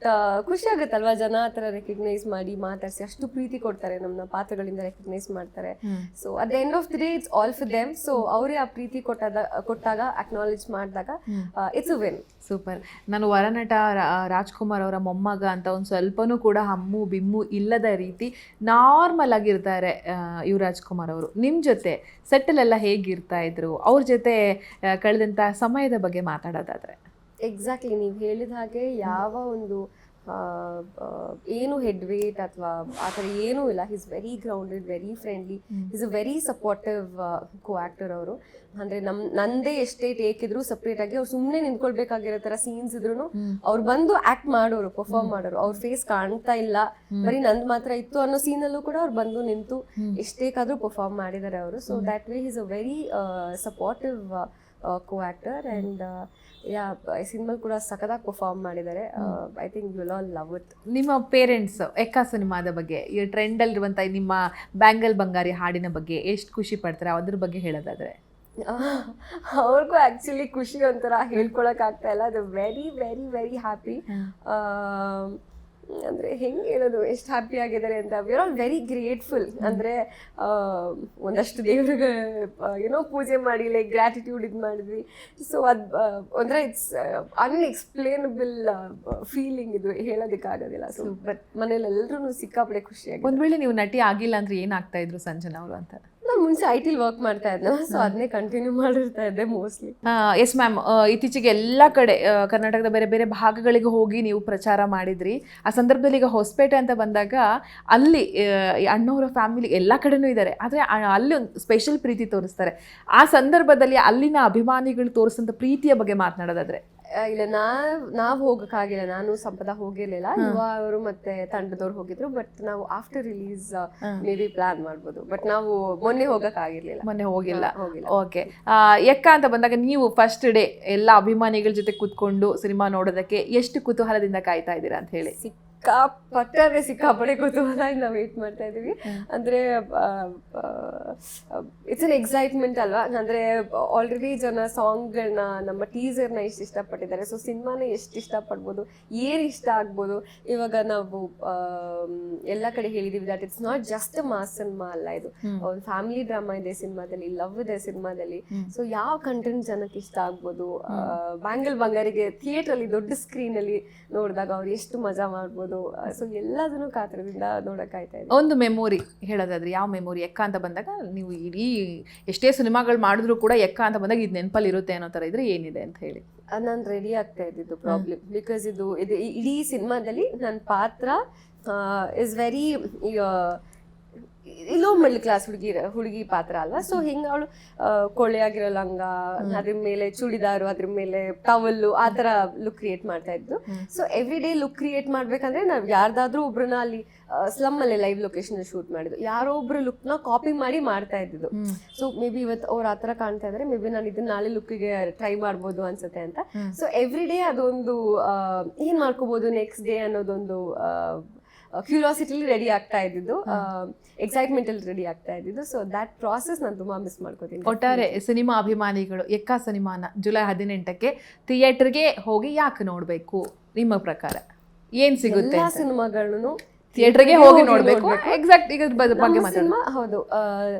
ಖುಷಿ ಆಗುತ್ತಲ್ವಾ ಜನ ಆ ಥರ ರೆಕಗ್ನೈಸ್ ಮಾಡಿ ಮಾತಾಡಿಸಿ ಅಷ್ಟು ಪ್ರೀತಿ ಕೊಡ್ತಾರೆ, ನಮ್ಮನ್ನ ಪಾತ್ರಗಳಿಂದ ರೆಕಗ್ನೈಸ್ ಮಾಡ್ತಾರೆ. So at the end of the day it's all for them. So ಅವರೇ ಆ ಪ್ರೀತಿ ಕೊಟ್ಟಾಗ ಅಕ್ನಾಲೇಜ್ ಮಾಡಿದಾಗ ಇಟ್ಸ್ ಅ ವಿನ್. ಸೂಪರ್. ನಾನು ವರನಟ ರಾಜ್ಕುಮಾರ್ ಅವರ ಮೊಮ್ಮಗ ಅಂತ ಒಂದು ಸ್ವಲ್ಪನೂ ಕೂಡ ಹಮ್ಮು ಬಿಮ್ಮು ಇಲ್ಲದ ರೀತಿ ನಾರ್ಮಲ್ ಆಗಿರ್ತಾರೆ ಯುವರಾಜ್ ಕುಮಾರ್ ಅವರು. ನಿಮ್ಮ ಜೊತೆ ಸೆಟ್ಟಲೆಲ್ಲ ಹೇಗಿರ್ತಾ ಇದ್ರು, ಅವ್ರ ಜೊತೆ ಕಳೆದಂಥ ಸಮಯದ ಬಗ್ಗೆ ಮಾತಾಡೋದಾದ್ರೆ? ಎಕ್ಸಾಕ್ಟ್ಲಿ ನೀವು ಹೇಳಿದ ಹಾಗೆ ಯಾವ ಒಂದು ಏನು ಹೆಡ್ ವೇಟ್ ಅಥವಾ ಆ ಥರ ಏನೂ ಇಲ್ಲ. Is very grounded, very friendly, is a very supportive co actor ಅವರು. ಅಂದರೆ ನಂದೇ ಎಷ್ಟೇ ಟೇಕ್ ಇದ್ರು ಸಪ್ರೇಟಾಗಿ ಅವ್ರು ಸುಮ್ಮನೆ ನಿಂತ್ಕೊಳ್ಬೇಕಾಗಿರೋ ಥರ ಸೀನ್ಸ್ ಇದ್ರು ಅವ್ರು ಬಂದು ಆ್ಯಕ್ಟ್ ಮಾಡೋರು, ಪರ್ಫಾರ್ಮ್ ಮಾಡೋರು. ಅವ್ರ ಫೇಸ್ ಕಾಣ್ತಾ ಇಲ್ಲ, ಬರೀ ನಂದು ಮಾತ್ರ ಇತ್ತು ಅನ್ನೋ ಸೀನಲ್ಲೂ ಕೂಡ ಅವ್ರು ಬಂದು ನಿಂತು ಎಷ್ಟೇಕಾದ್ರೂ ಪರ್ಫಾರ್ಮ್ ಮಾಡಿದ್ದಾರೆ ಅವರು. So that way is a very supportive co actor. And ಸಿನಿಮಲ್ ಕೂಡ ಸಖತ್ತಾಗಿ ಪರ್ಫಾರ್ಮ್ ಮಾಡಿದ್ದಾರೆ. I think you will all love it. ನಿಮ್ಮ ಪೇರೆಂಟ್ಸ್ ಎಕ್ಕ ಸಿನಿಮಾದ ಬಗ್ಗೆ, ಈ ಟ್ರೆಂಡಲ್ಲಿರುವಂಥ ನಿಮ್ಮ ಬ್ಯಾಂಗಲ್ ಬಂಗಾರಿ ಹಾಡಿನ ಬಗ್ಗೆ ಎಷ್ಟು ಖುಷಿ ಪಡ್ತಾರೆ, ಅದ್ರ ಬಗ್ಗೆ ಹೇಳೋದಾದ್ರೆ? ಅವ್ರಿಗೂ ಆ್ಯಕ್ಚುಲಿ ಖುಷಿ ಒಂಥರ ಹೇಳ್ಕೊಳಕ್ ಆಗ್ತಾ ಇಲ್ಲ. ಅದು ವೆರಿ ವೆರಿ ವೆರಿ ಹ್ಯಾಪಿ. ಅಂದರೆ ಹೆಂಗೆ ಹೇಳೋದು, ಎಷ್ಟು ಹ್ಯಾಪಿ ಆಗಿದ್ದಾರೆ ಅಂತ. We are all very grateful. ಅಂದರೆ ಒಂದಷ್ಟು ದೇವ್ರಿಗೆ ಏನೋ ಪೂಜೆ ಮಾಡಿ ಲೈಕ್ ಗ್ರ್ಯಾಟಿಟ್ಯೂಡ್ ಇದು ಮಾಡಿದ್ವಿ. ಸೊ ಅದು ಒಂಥರ ಇಟ್ಸ್ ಅನ್ಎಕ್ಸ್ಪ್ಲೇನಬಲ್ ಫೀಲಿಂಗ್, ಇದು ಹೇಳೋದಕ್ಕಾಗೋದಿಲ್ಲ. ಸೊ ಬಟ್ ಮನೇಲಿ ಎಲ್ಲರೂ ಸಿಕ್ಕಾಪಡೆ ಖುಷಿಯಾಗಿ. ಒಂದು ವೇಳೆ ನೀವು ನಟಿ ಆಗಿಲ್ಲ ಅಂದರೆ ಏನಾಗ್ತಾ ಇದ್ರು ಸಂಜನಾ ಅವರು ಅಂತ? ನಾನು ಮುಂಚೆ IT ವರ್ಕ್ ಮಾಡ್ತಾ ಇದ್ದೆ, ಸೊ ಅದನ್ನೇ ಕಂಟಿನ್ಯೂ ಮಾಡಿರ್ತಾ ಇದ್ದೆ ಮೋಸ್ಟ್ಲಿ. ಎಸ್ ಮ್ಯಾಮ್, ಇತ್ತೀಚೆಗೆ ಎಲ್ಲ ಕಡೆ ಕರ್ನಾಟಕದ ಬೇರೆ ಬೇರೆ ಭಾಗಗಳಿಗೆ ಹೋಗಿ ನೀವು ಪ್ರಚಾರ ಮಾಡಿದ್ರಿ. ಆ ಸಂದರ್ಭದಲ್ಲಿ ಈಗ ಹೊಸಪೇಟೆ ಅಂತ ಬಂದಾಗ ಅಲ್ಲಿ ಅಣ್ಣವರ ಫ್ಯಾಮಿಲಿ ಎಲ್ಲ ಕಡೆನೂ ಇದ್ದಾರೆ, ಆದರೆ ಅಲ್ಲಿ ಒಂದು ಸ್ಪೆಷಲ್ ಪ್ರೀತಿ ತೋರಿಸ್ತಾರೆ. ಆ ಸಂದರ್ಭದಲ್ಲಿ ಅಲ್ಲಿನ ಅಭಿಮಾನಿಗಳು ತೋರಿಸೋಂಥ ಪ್ರೀತಿಯ ಬಗ್ಗೆ ಮಾತನಾಡೋದಾದ್ರೆ? ಇಲ್ಲ, ನಾವು ಹೋಗಕ್ಕಾಗಿಲ್ಲ. ನಾನು ಸಂಪದ ಹೋಗಿರ್ಲಿಲ್ಲ, ಯುವ ಅವರು ಮತ್ತೆ ತಂಡದವ್ರು ಹೋಗಿದ್ರು. ಬಟ್ ನಾವು after release may be plan ಮಾಡ್ಬೋದು. ಬಟ್ ನಾವು ಮೊನ್ನೆ ಹೋಗಕ್ಕಾಗಿರ್ಲಿಲ್ಲ. ಮೊನ್ನೆ ಹೋಗಿಲ್ಲ. ಓಕೆ. ಎಕ್ಕ ಅಂತ ಬಂದಾಗ ನೀವು ಫಸ್ಟ್ ಡೇ ಎಲ್ಲ ಅಭಿಮಾನಿಗಳ ಜೊತೆ ಕೂತ್ಕೊಂಡು ಸಿನಿಮಾ ನೋಡೋದಕ್ಕೆ ಎಷ್ಟು ಕುತೂಹಲದಿಂದ ಕಾಯ್ತಾ ಇದ್ದೀರಾ ಅಂತ ಹೇಳಿ? ಸಿಕ್ಕಾಪಡೆ ಕುತೂಹಲ ನಾವು ವೇಟ್ ಮಾಡ್ತಾ ಇದೀವಿ. ಅಂದ್ರೆ ಇಟ್ಸ್ ಅನ್ ಎಕ್ಸೈಟ್ಮೆಂಟ್ ಅಲ್ವಾ. ಅಂದ್ರೆ ಆಲ್ರೆಡಿ ಜನ ಸಾಂಗ್ಗಳನ್ನ, ನಮ್ಮ ಟೀಸರ್ನ ಎಷ್ಟು ಇಷ್ಟಪಟ್ಟಿದ್ದಾರೆ. ಸೊ ಸಿನಿಮಾನ ಎಷ್ಟು ಇಷ್ಟಪಡ್ಬೋದು, ಏನು ಇಷ್ಟ ಆಗ್ಬೋದು. ಇವಾಗ ನಾವು ಎಲ್ಲ ಕಡೆ ಹೇಳಿದೀವಿ that it's not just mass cinema ಅಲ್ಲ, ಇದು ಒಂದು ಫ್ಯಾಮಿಲಿ ಡ್ರಾಮಾ ಇದೆ ಸಿನಿಮಾದಲ್ಲಿ, ಲವ್ ಇದೆ ಸಿನಿಮಾದಲ್ಲಿ. ಸೊ ಯಾವ ಕಂಟೆಂಟ್ ಜನಕ್ಕೆ ಇಷ್ಟ ಆಗ್ಬೋದು. ಬ್ಯಾಂಗಲ್ ಬಂಗಾರಿಗೆ ಥಿಯೇಟರ್ ಅಲ್ಲಿ ದೊಡ್ಡ ಸ್ಕ್ರೀನ್ ಅಲ್ಲಿ ನೋಡಿದಾಗ ಅವ್ರು ಎಷ್ಟು ಮಜಾ ಮಾಡ್ಬೋದು. ಸೊ ಎಲ್ಲದನ್ನು ಕಾತರದಿಂದ ನೋಡಕ್ಕಾಯ್ತಾ ಇದೆ. ಒಂದು ಮೆಮೊರಿ ಹೇಳೋದಾದ್ರೆ ಯಾವ ಮೆಮೊರಿ? ಎಕ್ಕ ಅಂತ ಬಂದಾಗ ನೀವು ಇಡೀ ಎಷ್ಟೇ ಸಿನಿಮಾಗಳು ಮಾಡಿದ್ರು ಕೂಡ ಎಕ್ಕ ಅಂತ ಬಂದಾಗ ಇದು ನೆನಪಲ್ಲಿ ಇರುತ್ತೆ ಅನ್ನೋ ಥರ ಇದ್ರೆ ಏನಿದೆ ಅಂತ ಹೇಳಿ? ನಾನು ರೆಡಿ ಆಗ್ತಾ ಇದ್ದಿದ್ದು ಪ್ರಾಬ್ಲಮ್. ಬಿಕಾಸ್ ಇದು ಇಡೀ ಸಿನಿಮಾದಲ್ಲಿ ನನ್ನ ಪಾತ್ರ is very low middle class ಹುಡುಗಿ ಪಾತ್ರ ಅಲ್ವಾ. ಸೊ ಹಿಂಗ ಅವಳು ಕೊಳ್ಳೆಯಾಗಿರೋ ಲಂಗ, ಅದ್ರ ಮೇಲೆ ಚೂಡಿದಾರು, ಅದ್ರ ಮೇಲೆ ಟವಲ್ಲು, ಆ ತರ ಲುಕ್ ಕ್ರಿಯೇಟ್ ಮಾಡ್ತಾ ಇದ್ದು. So every day look create ಮಾಡ್ಬೇಕಂದ್ರೆ ನಾವು ಯಾರ್ದಾದ್ರೂ ಒಬ್ರನ್ನ ಅಲ್ಲಿ ಸ್ಲಮ್ ಅಲ್ಲಿ ಲೈವ್ ಲೊಕೇಶನ್ ಶೂಟ್ ಮಾಡಿದ್ದು, ಯಾರೋ ಒಬ್ರು ಲುಕ್ ನ ಕಾಪಿ ಮಾಡಿ ಮಾಡ್ತಾ ಇದ್ದಿದ್ದು. ಸೊ ಮೇ ಬಿ ಇವತ್ತು ಅವ್ರು ಆತರ ಕಾಣ್ತಾ ಇದಾರೆ, ಮೇ ಬಿ ನಾನು ಇದನ್ನ ನಾಳೆ ಲುಕ್ಗೆ ಟ್ರೈ ಮಾಡ್ಬೋದು ಅನ್ಸುತ್ತೆ ಅಂತ. ಸೊ ಎವ್ರಿ ಡೇ ಅದೊಂದು ಏನ್ ಮಾಡ್ಕೋಬಹುದು ನೆಕ್ಸ್ಟ್ ಡೇ ಅನ್ನೋದೊಂದು ಕ್ಯೂರಿಯಾಸಿಟಿಲಿ ರೆಡಿ ಆಗ್ತಾ ಇದ್ದಿದ್ದು, ಎಕ್ಸೈಟ್ಮೆಂಟ್ ಅಲ್ಲಿ ರೆಡಿ ಆಗ್ತಾ ಇದ್ದಿದ್ದು. ಸೊ ದಟ್ ಪ್ರಾಸೆಸ್ ನಾನು ತುಂಬಾ ಮಿಸ್ ಮಾಡ್ಕೋತೀನಿ. ಒಟ್ಟಾರೆ ಸಿನಿಮಾ ಅಭಿಮಾನಿಗಳು ಎಕ್ಕ ಸಿನಿಮಾನ ಜುಲೈ 18ಕ್ಕೆ ಥಿಯೇಟರ್ಗೆ ಹೋಗಿ ಯಾಕೆ ನೋಡ್ಬೇಕು ನಿಮ್ಮ ಪ್ರಕಾರ? ಏನ್ ಸಿಗುತ್ತೆ? ಎಲ್ಲಾ ಸಿನಿಮಾಗಳನ್ನು ಥಿಯೇಟರ್ಗೆ ಹೋಗಿ ನೋಡ್ಬೇಕು. ಎಕ್ಸಾಕ್ಟ್ ಈಗ ಬಗ್ಗೆ ಸಿನಿಮಾ ಹೌದು,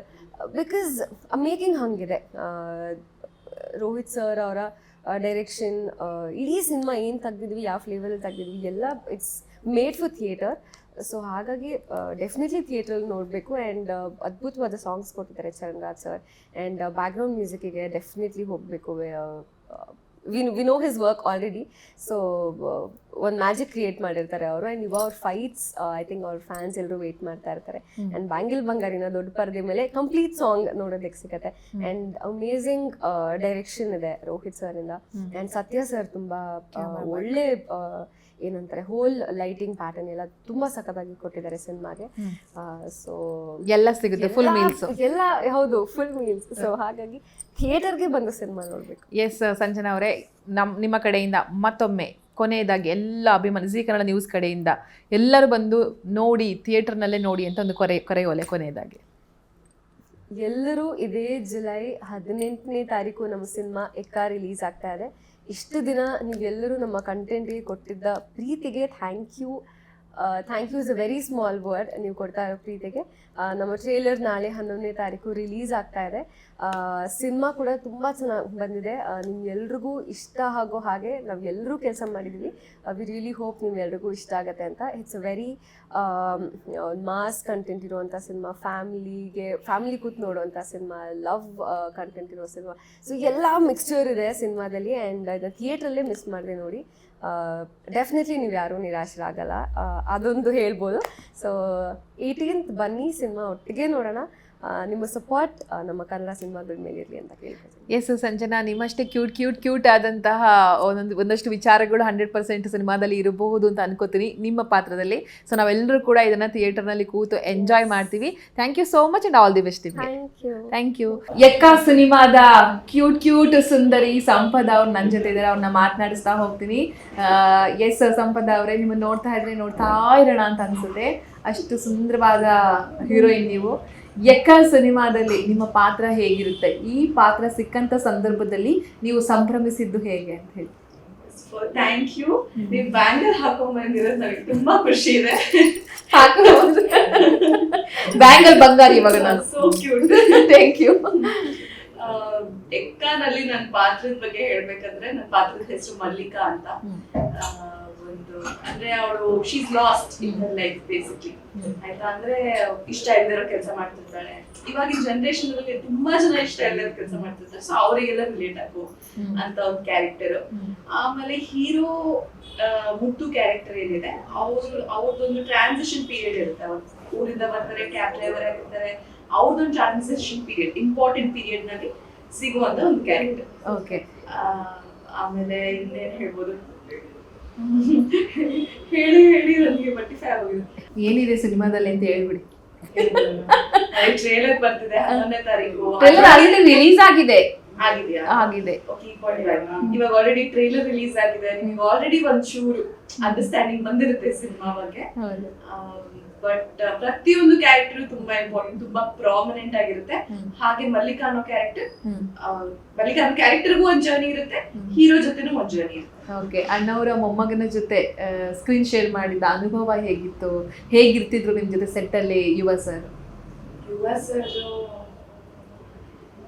ಬಿಕಾಸ್ ಮೇಕಿಂಗ್ ಹಂಗಿದೆ. ರೋಹಿತ್ ಸರ್ ಅವರ ಡೈರೆಕ್ಷನ್, ಇಡೀ ಸಿನಿಮಾ ಏನು ತೆಗ್ದಿದ್ವಿ, ಯಾವ ಫ್ಲೇವರಲ್ಲಿ ತೆಗ್ದಿದ್ವಿ ಎಲ್ಲ it's made for theatre. So ಹಾಗಾಗಿ ಡೆಫಿನೆಟ್ಲಿ ಥಿಯೇಟ್ರಲ್ಲಿ ನೋಡಬೇಕು. ಆ್ಯಂಡ್ ಅದ್ಭುತವಾದ ಸಾಂಗ್ಸ್ ಕೊಟ್ಟಿದ್ದಾರೆ Charan Raj sir. And background ಮ್ಯೂಸಿಕ್ಕಿಗೆ ಡೆಫಿನೆಟ್ಲಿ ಹೋಗಬೇಕು we know his work already. So ಒಂದು ಮ್ಯಾಜಿಕ್ ಕ್ರಿಯೇಟ್ ಮಾಡಿರ್ತಾರೆ ಅವರು. ಆ್ಯಂಡ್ ಇವಾಗ ಅವ್ರ ಫೈಟ್ಸ್ ಐ ಥಿಂಕ್ ಅವ್ರ ಫ್ಯಾನ್ಸ್ ಎಲ್ಲರೂ ವೆಯ್ಟ್ ಮಾಡ್ತಾ ಇರ್ತಾರೆ. ಆ್ಯಂಡ್ ಬ್ಯಾಂಗಲ್ ಬಂಗಾರಿನ ದೊಡ್ಡ ಪರದೆ ಮೇಲೆ ಕಂಪ್ಲೀಟ್ ಸಾಂಗ್ ನೋಡೋದಕ್ಕೆ ಸಿಗುತ್ತೆ. ಆ್ಯಂಡ್ ಅಮೇಝಿಂಗ್ ಡೈರೆಕ್ಷನ್ ಇದೆ ರೋಹಿತ್ ಸರ್ ಇಂದ. ಆ್ಯಂಡ್ ಸತ್ಯ ಸರ್ ತುಂಬಾ ಒಳ್ಳೆ ಏನಂತಾರೆ ಹೋಲ್ ಲೈಟಿಂಗ್ ಪ್ಯಾಟರ್ನ್ ಎಲ್ಲ ತುಂಬಾ ಸಖತ್ತಾಗಿ ಕೊಟ್ಟಿದ್ದಾರೆ ಸಿನಿಮಾಗೆ. ಸೊ ಎಲ್ಲ ಸಿಗುತ್ತೆ, ಫುಲ್ ಮೀಲ್ಸ್ ಎಲ್ಲ ಹೌದು, ಫುಲ್ ಮೀಲ್ಸ್. ಸೊ ಹಾಗಾಗಿ ಥಿಯೇಟರ್ಗೆ ಬಂದು ಸಿನಿಮಾ ನೋಡ್ಬೇಕು. ಎಸ್ ಸಂಜನಾ ಅವರೇ, ನಿಮ್ಮ ಕಡೆಯಿಂದ ಮತ್ತೊಮ್ಮೆ ಕೊನೆಯದಾಗಿ ಎಲ್ಲ ಅಭಿಮಾನಿ ಜೀ ಕನ್ನಡ ನ್ಯೂಸ್ ಕಡೆಯಿಂದ ಎಲ್ಲರೂ ಬಂದು ನೋಡಿ, ಥಿಯೇಟರ್ನಲ್ಲೇ ನೋಡಿ ಅಂತ ಒಂದು ಕರೆಯೋಲೆ ಕೊನೆಯದಾಗಿ. ಎಲ್ಲರೂ ಇದೇ ಜುಲೈ 18ನೇ ತಾರೀಕು ನಮ್ಮ ಸಿನಿಮಾ ಎಕ್ಕ ರಿಲೀಸ್ ಆಗ್ತಾ ಇದೆ. ಇಷ್ಟು ದಿನ ನೀವೆಲ್ಲರೂ ನಮ್ಮ ಕಂಟೆಂಟ್ಗೆ ಕೊಟ್ಟಿದ್ದ ಪ್ರೀತಿಗೆ thank you is a very small word. ನೀವು ಕೊಡ್ತಾ ಇರೋ ಪ್ರೀತಿಗೆ. ನಮ್ಮ ಟ್ರೇಲರ್ ನಾಳೆ 11ನೇ ತಾರೀಕು ರಿಲೀಸ್ ಆಗ್ತಾ ಇದೆ. ಸಿನಿಮಾ ಕೂಡ ತುಂಬ ಚೆನ್ನಾಗಿ ಬಂದಿದೆ. ನಿಮ್ಗೆಲ್ರಿಗೂ ಇಷ್ಟ ಆಗೋ ಹಾಗೆ ನಾವು ಎಲ್ಲರೂ ಕೆಲಸ ಮಾಡಿದ್ದೀವಿ. ವಿ ರಿಯಲಿ ಹೋಪ್ ನಿಮ್ಗೆಲ್ರಿಗೂ ಇಷ್ಟ ಆಗುತ್ತೆ ಅಂತ. It's a very mass content ಇರುವಂಥ ಸಿನಿಮಾ, ಫ್ಯಾಮಿಲಿ ಕೂತ್ ನೋಡುವಂಥ ಸಿನಿಮಾ, ಲವ್ ಕಂಟೆಂಟ್ ಇರೋ ಸಿನಿಮಾ. ಸೊ ಎಲ್ಲ ಮಿಕ್ಸ್ಚರ್ ಇದೆ ಸಿನಿಮಾದಲ್ಲಿ. ಆ್ಯಂಡ್ ಇದನ್ನು ಥಿಯೇಟ್ರಲ್ಲೇ ಮಿಸ್ ಮಾಡಿದೆ ನೋಡಿ. ಡೆಫಿನೆಟ್ಲಿ ನೀವು ಯಾರೂ ನಿರಾಶರಾಗಲ್ಲ, ಅದೊಂದು ಹೇಳ್ಬೋದು. ಸೊ 18th ಬನ್ನಿ, ಸಿನಿಮಾ ಒಟ್ಟಿಗೆ ನೋಡೋಣ. ನಿಮ್ಮ ಸಪೋರ್ಟ್ ನಮ್ಮ ಕನ್ನಡ ಸಿನಿಮಾಗಳ ಮೇಲೆ ಇರಲಿ ಅಂತ ಕೇಳ್ತೀನಿ. ಎಸ್ ಸಂಜನಾ, ನಿಮ್ಮಷ್ಟೇ ಕ್ಯೂಟ್ ಆದಂತಹ ಒಂದಷ್ಟು ವಿಚಾರಗಳು 100% ಸಿನಿಮಾದಲ್ಲಿ ಇರಬಹುದು ಅಂತ ಅನ್ಕೋತೀನಿ ನಿಮ್ಮ ಪಾತ್ರದಲ್ಲಿ. ಸೊ ನಾವೆಲ್ಲರೂ ಕೂಡ ಇದನ್ನ ಥಿಯೇಟರ್ನಲ್ಲಿ ಕೂತು ಎಂಜಾಯ್ ಮಾಡ್ತೀವಿ. Thank you so much and all the best. Thank you. Ekka ಸಿನಿಮಾದ ಕ್ಯೂಟ್ ಸುಂದರಿ ಸಂಪದ ಅವ್ರು ನನ್ನ ಜೊತೆ ಇದ್ದಾರೆ. ಅವ್ರನ್ನ ಮಾತನಾಡಿಸ್ತಾ ಹೋಗ್ತೀನಿ. ಎಸ್ ಸಂಪದ ಅವರೇ, ನಿಮ್ಮನ್ನು ನೋಡ್ತಾ ಇರೋಣ ಅಂತ ಅನ್ಸುತ್ತೆ. ಅಷ್ಟು ಸುಂದರವಾದ ಹೀರೋಯಿನ್ ನೀವು. ಎಕ್ಕ ಸಿನಿಮಾದಲ್ಲಿ ನಿಮ್ಮ ಪಾತ್ರ ಹೇಗಿರುತ್ತೆ? ಈ ಪಾತ್ರ ಸಿಕ್ಕಂತ ಸಂದರ್ಭದಲ್ಲಿ ನೀವು ಸಂಭ್ರಮಿಸಿದ್ದು ಹೇಗೆ ಅಂತ ಹೇಳಿ. Thank you. ನೀವು ಬ್ಯಾಂಗಲ್ ಹಾಕೊಂಡ್ ಬಂದಿರೋದು ನನಗೆ ತುಂಬಾ ಖುಷಿ ಇದೆ. ಬ್ಯಾಂಗಲ್ ಬಂಗಾರಿ ಇವಾಗ ನಾನು. So cute. Thank you. ಎಕ್ಕಾನಲ್ಲಿ ನನ್ನ ಪಾತ್ರದ ಬಗ್ಗೆ ಹೇಳ್ಬೇಕಂದ್ರೆ, ನನ್ನ ಪಾತ್ರದ ಹೆಸರು ಮಲ್ಲಿಕಾ ಅಂತ. ಒಂದು ಅಂದ್ರೆ ಅವಳು she's lost in her life basically, ಆಯ್ತಾ. ಅಂದ್ರೆ ಇಷ್ಟ ಇಲ್ದಿರೋ ಕೆಲಸ ಮಾಡ್ತಿರ್ತಾಳೆ. ಇವಾಗಿನ ಜನರೇಷನ್ ಅಲ್ಲಿ ತುಂಬಾ ಜನ ಇಷ್ಟ ಇಲ್ದಿರೋ ಕೆಲಸ ಮಾಡ್ತಿರ್ತಾರೆ. ಸೊ ಅವರಿಗೆಲ್ಲ ರಿಲೇಟ್ ಆಗೋ ಅಂತ ಒಂದು ಕ್ಯಾರೆಕ್ಟರ್. ಆಮೇಲೆ ಹೀರೋ ಮುತ್ತು ಕ್ಯಾರೆಕ್ಟರ್ ಏನಿದೆ, ಅವ್ರದ್ದೊಂದು ಟ್ರಾನ್ಸಿಷನ್ ಪೀರಿಯಡ್ ಇರುತ್ತೆ. ಅವ್ರು ಊರಿಂದ ಬರ್ತಾರೆ, ಕ್ಯಾಬ್ ಡ್ರೈವರ್ ಆಗಿರ್ತಾರೆ. ಅವ್ರದ್ದೊಂದು ಟ್ರಾನ್ಸಿಷನ್ ಪೀರಿಯಡ್, ಇಂಪಾರ್ಟೆಂಟ್ ಪೀರಿಯಡ್ ನಲ್ಲಿ ಸಿಗುವಂತ ಒಂದು ಕ್ಯಾರೆಕ್ಟರ್. ಓಕೆ. ಆಮೇಲೆ ಇನ್ನೇನ್ ಹೇಳ್ಬೋದು, ಹೇಳಿ ನನಗೆ ಬಟ್ಟಿಫೈ ಆಗೋಗಿದೆ. ಏನಿದೆ ಸಿನಿಮಾದಲ್ಲಿ ಅಂತ ಹೇಳ್ಬಿಡಿ. ಟ್ರೇಲರ್ ಬರ್ತಿದೆ 11ನೇ ತಾರೀಕು. ರಿಲೀಸ್ ಆಗಿದೆ. ಇವಾಗ ಆಲ್ರೆಡಿ ಟ್ರೇಲರ್ ರಿಲೀಸ್ ಆಗಿದೆ. ನಿಮ್ಗೆ ಆಲ್ರೆಡಿ ಒಂಚೂರು ಅಂಡರ್ಸ್ಟ್ಯಾಂಡಿಂಗ್ ಬಂದಿರುತ್ತೆ ಸಿನಿಮಾ ಬಗ್ಗೆ. ಬಟ್ ಪ್ರತಿಯೊಂದು ಕ್ಯಾರೆಕ್ಟರ್ ತುಂಬಾ ಇಂಪಾರ್ಟೆಂಟ್, ತುಂಬಾ ಪ್ರಾಮಿನೆಂಟ್ ಆಗಿರುತ್ತೆ. ಹಾಗೆ ಮಲ್ಲಿಕಾ ಅನ್ನೋ ಕ್ಯಾರೆಕ್ಟರ್ಗೂ ಒಂದ್ ಜರ್ನಿ ಇರುತ್ತೆ, ಹೀರೋ ಜೊತೆನೂ ಒಂದ್ ಜರ್ನಿ ಇರುತ್ತೆ. ಓಕೆ. ಅಣ್ಣವರ ಮೊಮ್ಮಗನ ಜೊತೆ ಸ್ಕ್ರೀನ್ ಶೇರ್ ಮಾಡಿದ ಅನುಭವ ಹೇಗಿತ್ತು? ಹೇಗಿರ್ತಿದ್ರು ನಿಮ್ ಜೊತೆ ಸೆಟ್ ಅಲ್ಲಿ ಯುವ ಸರ್?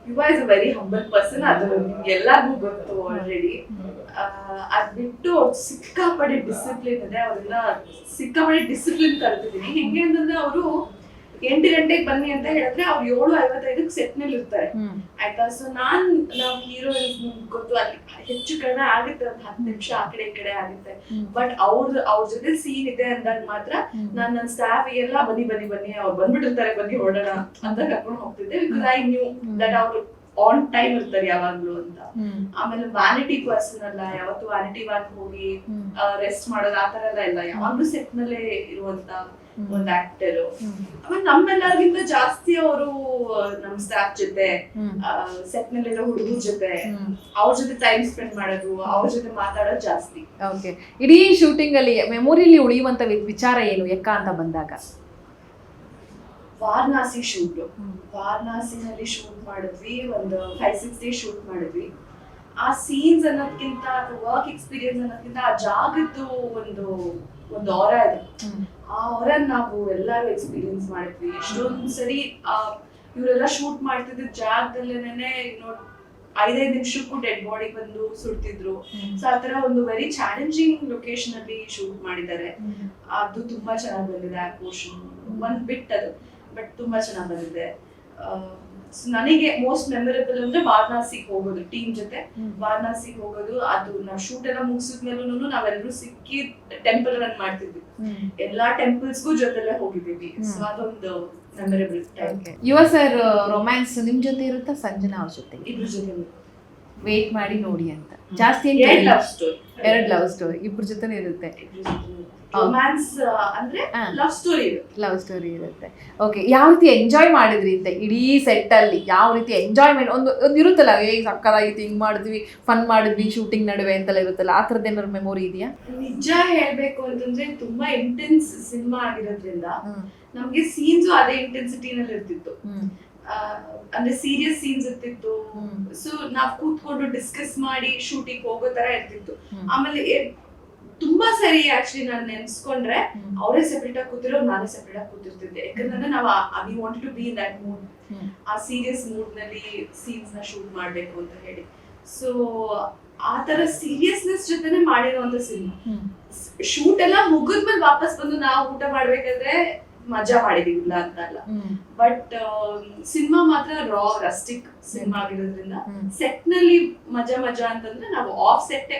ಯುವ is a very humble person. ಅದು ನಿಮ್ಗೆ ಎಲ್ಲರಿಗೂ ಗೊತ್ತು ಆಲ್ರೆಡಿ. ಅದ್ ಬಿಟ್ಟು ಅವ್ರು ಸಿಕ್ಕಾಪಡೆ ಡಿಸಿಪ್ಲಿನ್ ಇದೆ. ಅವ್ರನ್ನ ಸಿಕ್ಕಾಪಡೆ ಡಿಸಿಪ್ಲಿನ್ ಕಲ್ತಿದ್ದೀನಿ. ಹೆಂಗೆ ಅಂತಂದ್ರೆ, ಅವರು 8 ಗಂಟೆಗೆ ಬನ್ನಿ ಅಂತ ಹೇಳಿದ್ರೆ ಅವ್ರು 7:55 ಸೆಟ್ ನಲ್ಲಿ ಇರ್ತಾರೆ, ಆಯ್ತಾ. ಸೊ ನಾವು ಹೀರೋಯಿನ್ಸ್ ಗೊತ್ತು, ಅಲ್ಲಿ ಹೆಚ್ಚು ಕಡಿಮೆ ಆಗುತ್ತೆ, ಒಂದು 10 ನಿಮಿಷ ಆ ಕಡೆ ಈ ಕಡೆ ಆಗುತ್ತೆ. ಬಟ್ ಅವ್ರ ಜೊತೆ ಸೀನ್ ಇದೆ ಅಂದಾಗ ಮಾತ್ರ ನಾನು ನನ್ನ ಸ್ಟಾಫ್ ಎಲ್ಲ ಬನ್ನಿ ಅವ್ರು ಬಂದ್ಬಿಟ್ಟಿರ್ತಾರೆ, ಬನ್ನಿ ಹೊರಡೋಣ ಅಂತ ಕರ್ಕೊಂಡು ಹೋಗ್ತಿದ್ದೆ. ಬಿಕಾಸ್ ಐ ನ್ಯೂ ದಟ್ ಅವ್ರು ಆನ್ ಟೈಮ್ ಇರ್ತಾರೆ ಯಾವಾಗ್ಲೂ ಅಂತ. ಆಮೇಲೆ ವ್ಯಾನಿಟಿ ಪರ್ಸನ್ ಅಲ್ಲ, ಯಾವತ್ತು ವ್ಯಾನಿಟಿ ವಾಕ್ ಹೋಗಿ ರೆಸ್ಟ್ ಮಾಡೋದು ಆತರ ಎಲ್ಲ ಇಲ್ಲ. ಯಾವಾಗ್ಲೂ ಸೆಟ್ ನಲ್ಲೇ ಇರುವಂತ ಒಂದ್ ಆಕ್ಟರ್. ಆಮೇಲೆ ನಮ್ಮೆಲ್ಲರಿಗಿಂತ ಜಾಸ್ತಿ ಅವರು ನಮ್ ಸ್ಟಾಫ್ ಜೊತೆ, ಸೆಟ್ ನಲ್ಲಿರೋ ಹುಡುಗರ ಜೊತೆ, ಅವ್ರ ಜೊತೆ ಟೈಮ್ ಸ್ಪೆಂಡ್ ಮಾಡೋದು, ಅವ್ರ ಜೊತೆ ಮಾತಾಡೋದು ಜಾಸ್ತಿ. ಓಕೆ. ಇಡೀ ಶೂಟಿಂಗ್ ಅಲ್ಲಿ ಮೆಮೊರಿಯಲ್ಲಿ ಉಳಿಯುವಂತ ವಿಚಾರ ಏನು ಎಕ್ಕ ಅಂತ ಬಂದಾಗ? ವಾರಣಾಸಿ ಶೂಟ್. ವಾರಣಾಸಿನಲ್ಲಿ ಶೂಟ್ ಮಾಡಿದ್ವಿ, ಒಂದು 5-6 days ಶೂಟ್ ಮಾಡಿದ್ವಿ. ಆ ಸೀನ್ಸ್ ಅನ್ನೋದಕ್ಕಿಂತ, ವರ್ಕ್ ಎಕ್ಸ್ಪೀರಿಯನ್ಸ್ ಅನ್ನೋದಕ್ಕಿಂತ ಆ ಜಾಗದ್ದು ಒಂದು ಆರ ಇದೆ. ಆ ಆರ ನಾವು ಎಲ್ಲರೂ ಎಕ್ಸ್ಪೀರಿಯನ್ಸ್ ಮಾಡಿದ್ವಿ. ಎಷ್ಟೊಂದು ಸರಿ ಇವರೆಲ್ಲ ಶೂಟ್ ಮಾಡ್ತಿದ್ದ ಜಾಗದಲ್ಲೇನೆ 5-5 ನಿಮಿಷಕ್ಕೂ ಡೆಡ್ ಬಾಡಿ ಬಂದು ಸುಡ್ತಿದ್ರು. ಸೊ ಆತರ ಒಂದು ವೆರಿ ಚಾಲೆಂಜಿಂಗ್ ಲೊಕೇಶನ್ ಅಲ್ಲಿ ಶೂಟ್ ಮಾಡಿದ್ದಾರೆ. ಅದು ತುಂಬಾ ಚೆನ್ನಾಗಿ ಬಂದಿದೆ. ಆ ಪೋರ್ಷನ್ ಒಂದ್ ಬಿಟ್ ಅದು, ಬಟ್ ತುಂಬಾ ಚೆನ್ನಾಗಿ ಬಂದಿದೆ. ನನಗೆ ಮೋಸ್ಟ್ ಮೆಮೊರೇಬಲ್ ಅಂದ್ರೆ ವಾರಣಾಸಿಗೆ ಹೋಗೋದು ಟೀಮ್ ಜೊತೆ. ವಾರಣಾಸಿಗೆ ಹೋಗೋದು, ಅದು ನಾವು ಶೂಟ್ ಎಲ್ಲ ಮುಗಿಸಿದ್ಮೇಲೂ ನಾವೆಲ್ಲರೂ ಸಿಕ್ಕಿ ಟೆಂಪಲ್ ರನ್ ಮಾಡ್ತಿದ್ವಿ. ಎಲ್ಲಾ ಟೆಂಪಲ್ಸ್ಗೂ ಜೊತೆಲೆ ಹೋಗಿದ್ದೀವಿ. ಸೊ ಅದೊಂದು ಮೆಮೊರೇಬಲ್ ಟೈಮ್. ಯುವ ಸರ್ ರೊಮ್ಯಾನ್ಸ್ ನಿಮ್ ಜೊತೆ ಇರುತ್ತಾ ಸಂಜನಾ ಅವ್ರ ಜೊತೆ? ಇಬ್ರ ಜೊತೆ ವೇಟ್ ಮಾಡಿ ನೋಡಿ ಅಂತ. ಜಾಸ್ತಿ ಲವ್ ಸ್ಟೋರಿ, 2 ಲವ್ ಸ್ಟೋರಿ ಇಬ್ರ ಜೊತೆನೇ ಇರುತ್ತೆ. ರೊಮ್ಯಾನ್ಸ್ ಅಂದ್ರೆ ಲವ್ ಸ್ಟೋರಿ ಇರುತ್ತೆ. ಲವ್ ಸ್ಟೋರಿ ಇರುತ್ತೆ. ಓಕೆ, ಯಾವ ರೀತಿ ಎಂಜಾಯ್ ಮಾಡಿದ್ರಿ ಅಂತ ಇಡೀ ಸೆಟ್ ಅಲ್ಲಿ? ಯಾವ ರೀತಿ ಎಂಜಾಯ್ಮೆಂಟ್ ಒಂದು ಇರುತ್ತಲ್ಲ, ಸಕ್ಕದಾಗಿತ್ತು, ಹಿಂಗ್ ಮಾಡಿದ್ವಿ, ಫನ್ ಮಾಡಿದ್ವಿ ಶೂಟಿಂಗ್ ನಡುವೆ ಅಂತೆಲ್ಲ ಇರುತ್ತಲ್ಲ, ಆ ಥರದ್ದು ಏನಾದ್ರು ಮೆಮೊರಿ ಇದೆಯಾ? ನಿಜ ಹೇಳ್ಬೇಕು ಅಂತಂದ್ರೆ ತುಂಬಾ ಇಂಟೆನ್ಸ್ ಸಿನಿಮಾ ಆಗಿರೋದ್ರಿಂದ ನಮ್ಗೆ ಸೀನ್ಸ್ ಅದೇ ಇಂಟೆನ್ಸಿಟಿನಲ್ಲಿ ಇರ್ತಿತ್ತು. ಅಂದ್ರೆ ಸೀರಿಯಸ್ ಸೀನ್ಸ್ ಇರ್ತಿತ್ತು. ಸೊ ನಾವ್ ಕೂತ್ಕೊಂಡು ಡಿಸ್ಕಸ್ ಮಾಡಿ ಶೂಟಿಂಗ್ ಹೋಗೋ ತರ ಇರ್ತಿತ್ತು. ಆಮೇಲೆ ತುಂಬಾ ಸರಿ ಆಕ್ಚುಲಿ ನಾನು ನೆನ್ಸ್ಕೊಂಡ್ರೆ ಅವರೇ ಸೆಪರೇಟ್ ಆಗಿ ಕೂತಿರೋ, ನಾನೇ ಸೆಪರೇಟ್ ಆಗಿ ಕೂತಿರ್ತಿದ್ದೆ. ಯಾಕಂದ್ರೆ ನಾವು we wanted to be in that mood, ಆ ಸೀರಿಯಸ್ ಮೂಡ್ ನಲ್ಲಿ ಸೀನ್ಸ್ ನ ಶೂಟ್ ಮಾಡ್ಬೇಕು ಅಂತ ಹೇಳಿ. ಸೊ ಆ ತರ ಸೀರಿಯಸ್ನೆಸ್ ಜೊತೆನೆ ಮಾಡಿರುವಂತ ಸಿನಿಮಾ. ಶೂಟ್ ಎಲ್ಲ ಮುಗಿದ್ಮೇಲೆ ವಾಪಸ್ ಬಂದು ನಾವು ಊಟ ಮಾಡ್ಬೇಕಾದ್ರೆ ಮಜಾ ಮಾಡಿದೀವಿಲ್ಲ ಅಂತ ಅಲ್ಲ, ಬಟ್ ಸಿನಿಮಾ ಮಾತ್ರ ರಾ ರಸ್ಟಿಕ್ ಸಿನಿಮಾ ಆಗಿರೋದ್ರಿಂದ ಸೆಟ್ ನಲ್ಲಿ ಮಜಾ ಅಂತಂದ್ರೆ ನಾವು ಆಫ್ ಸೆಟ್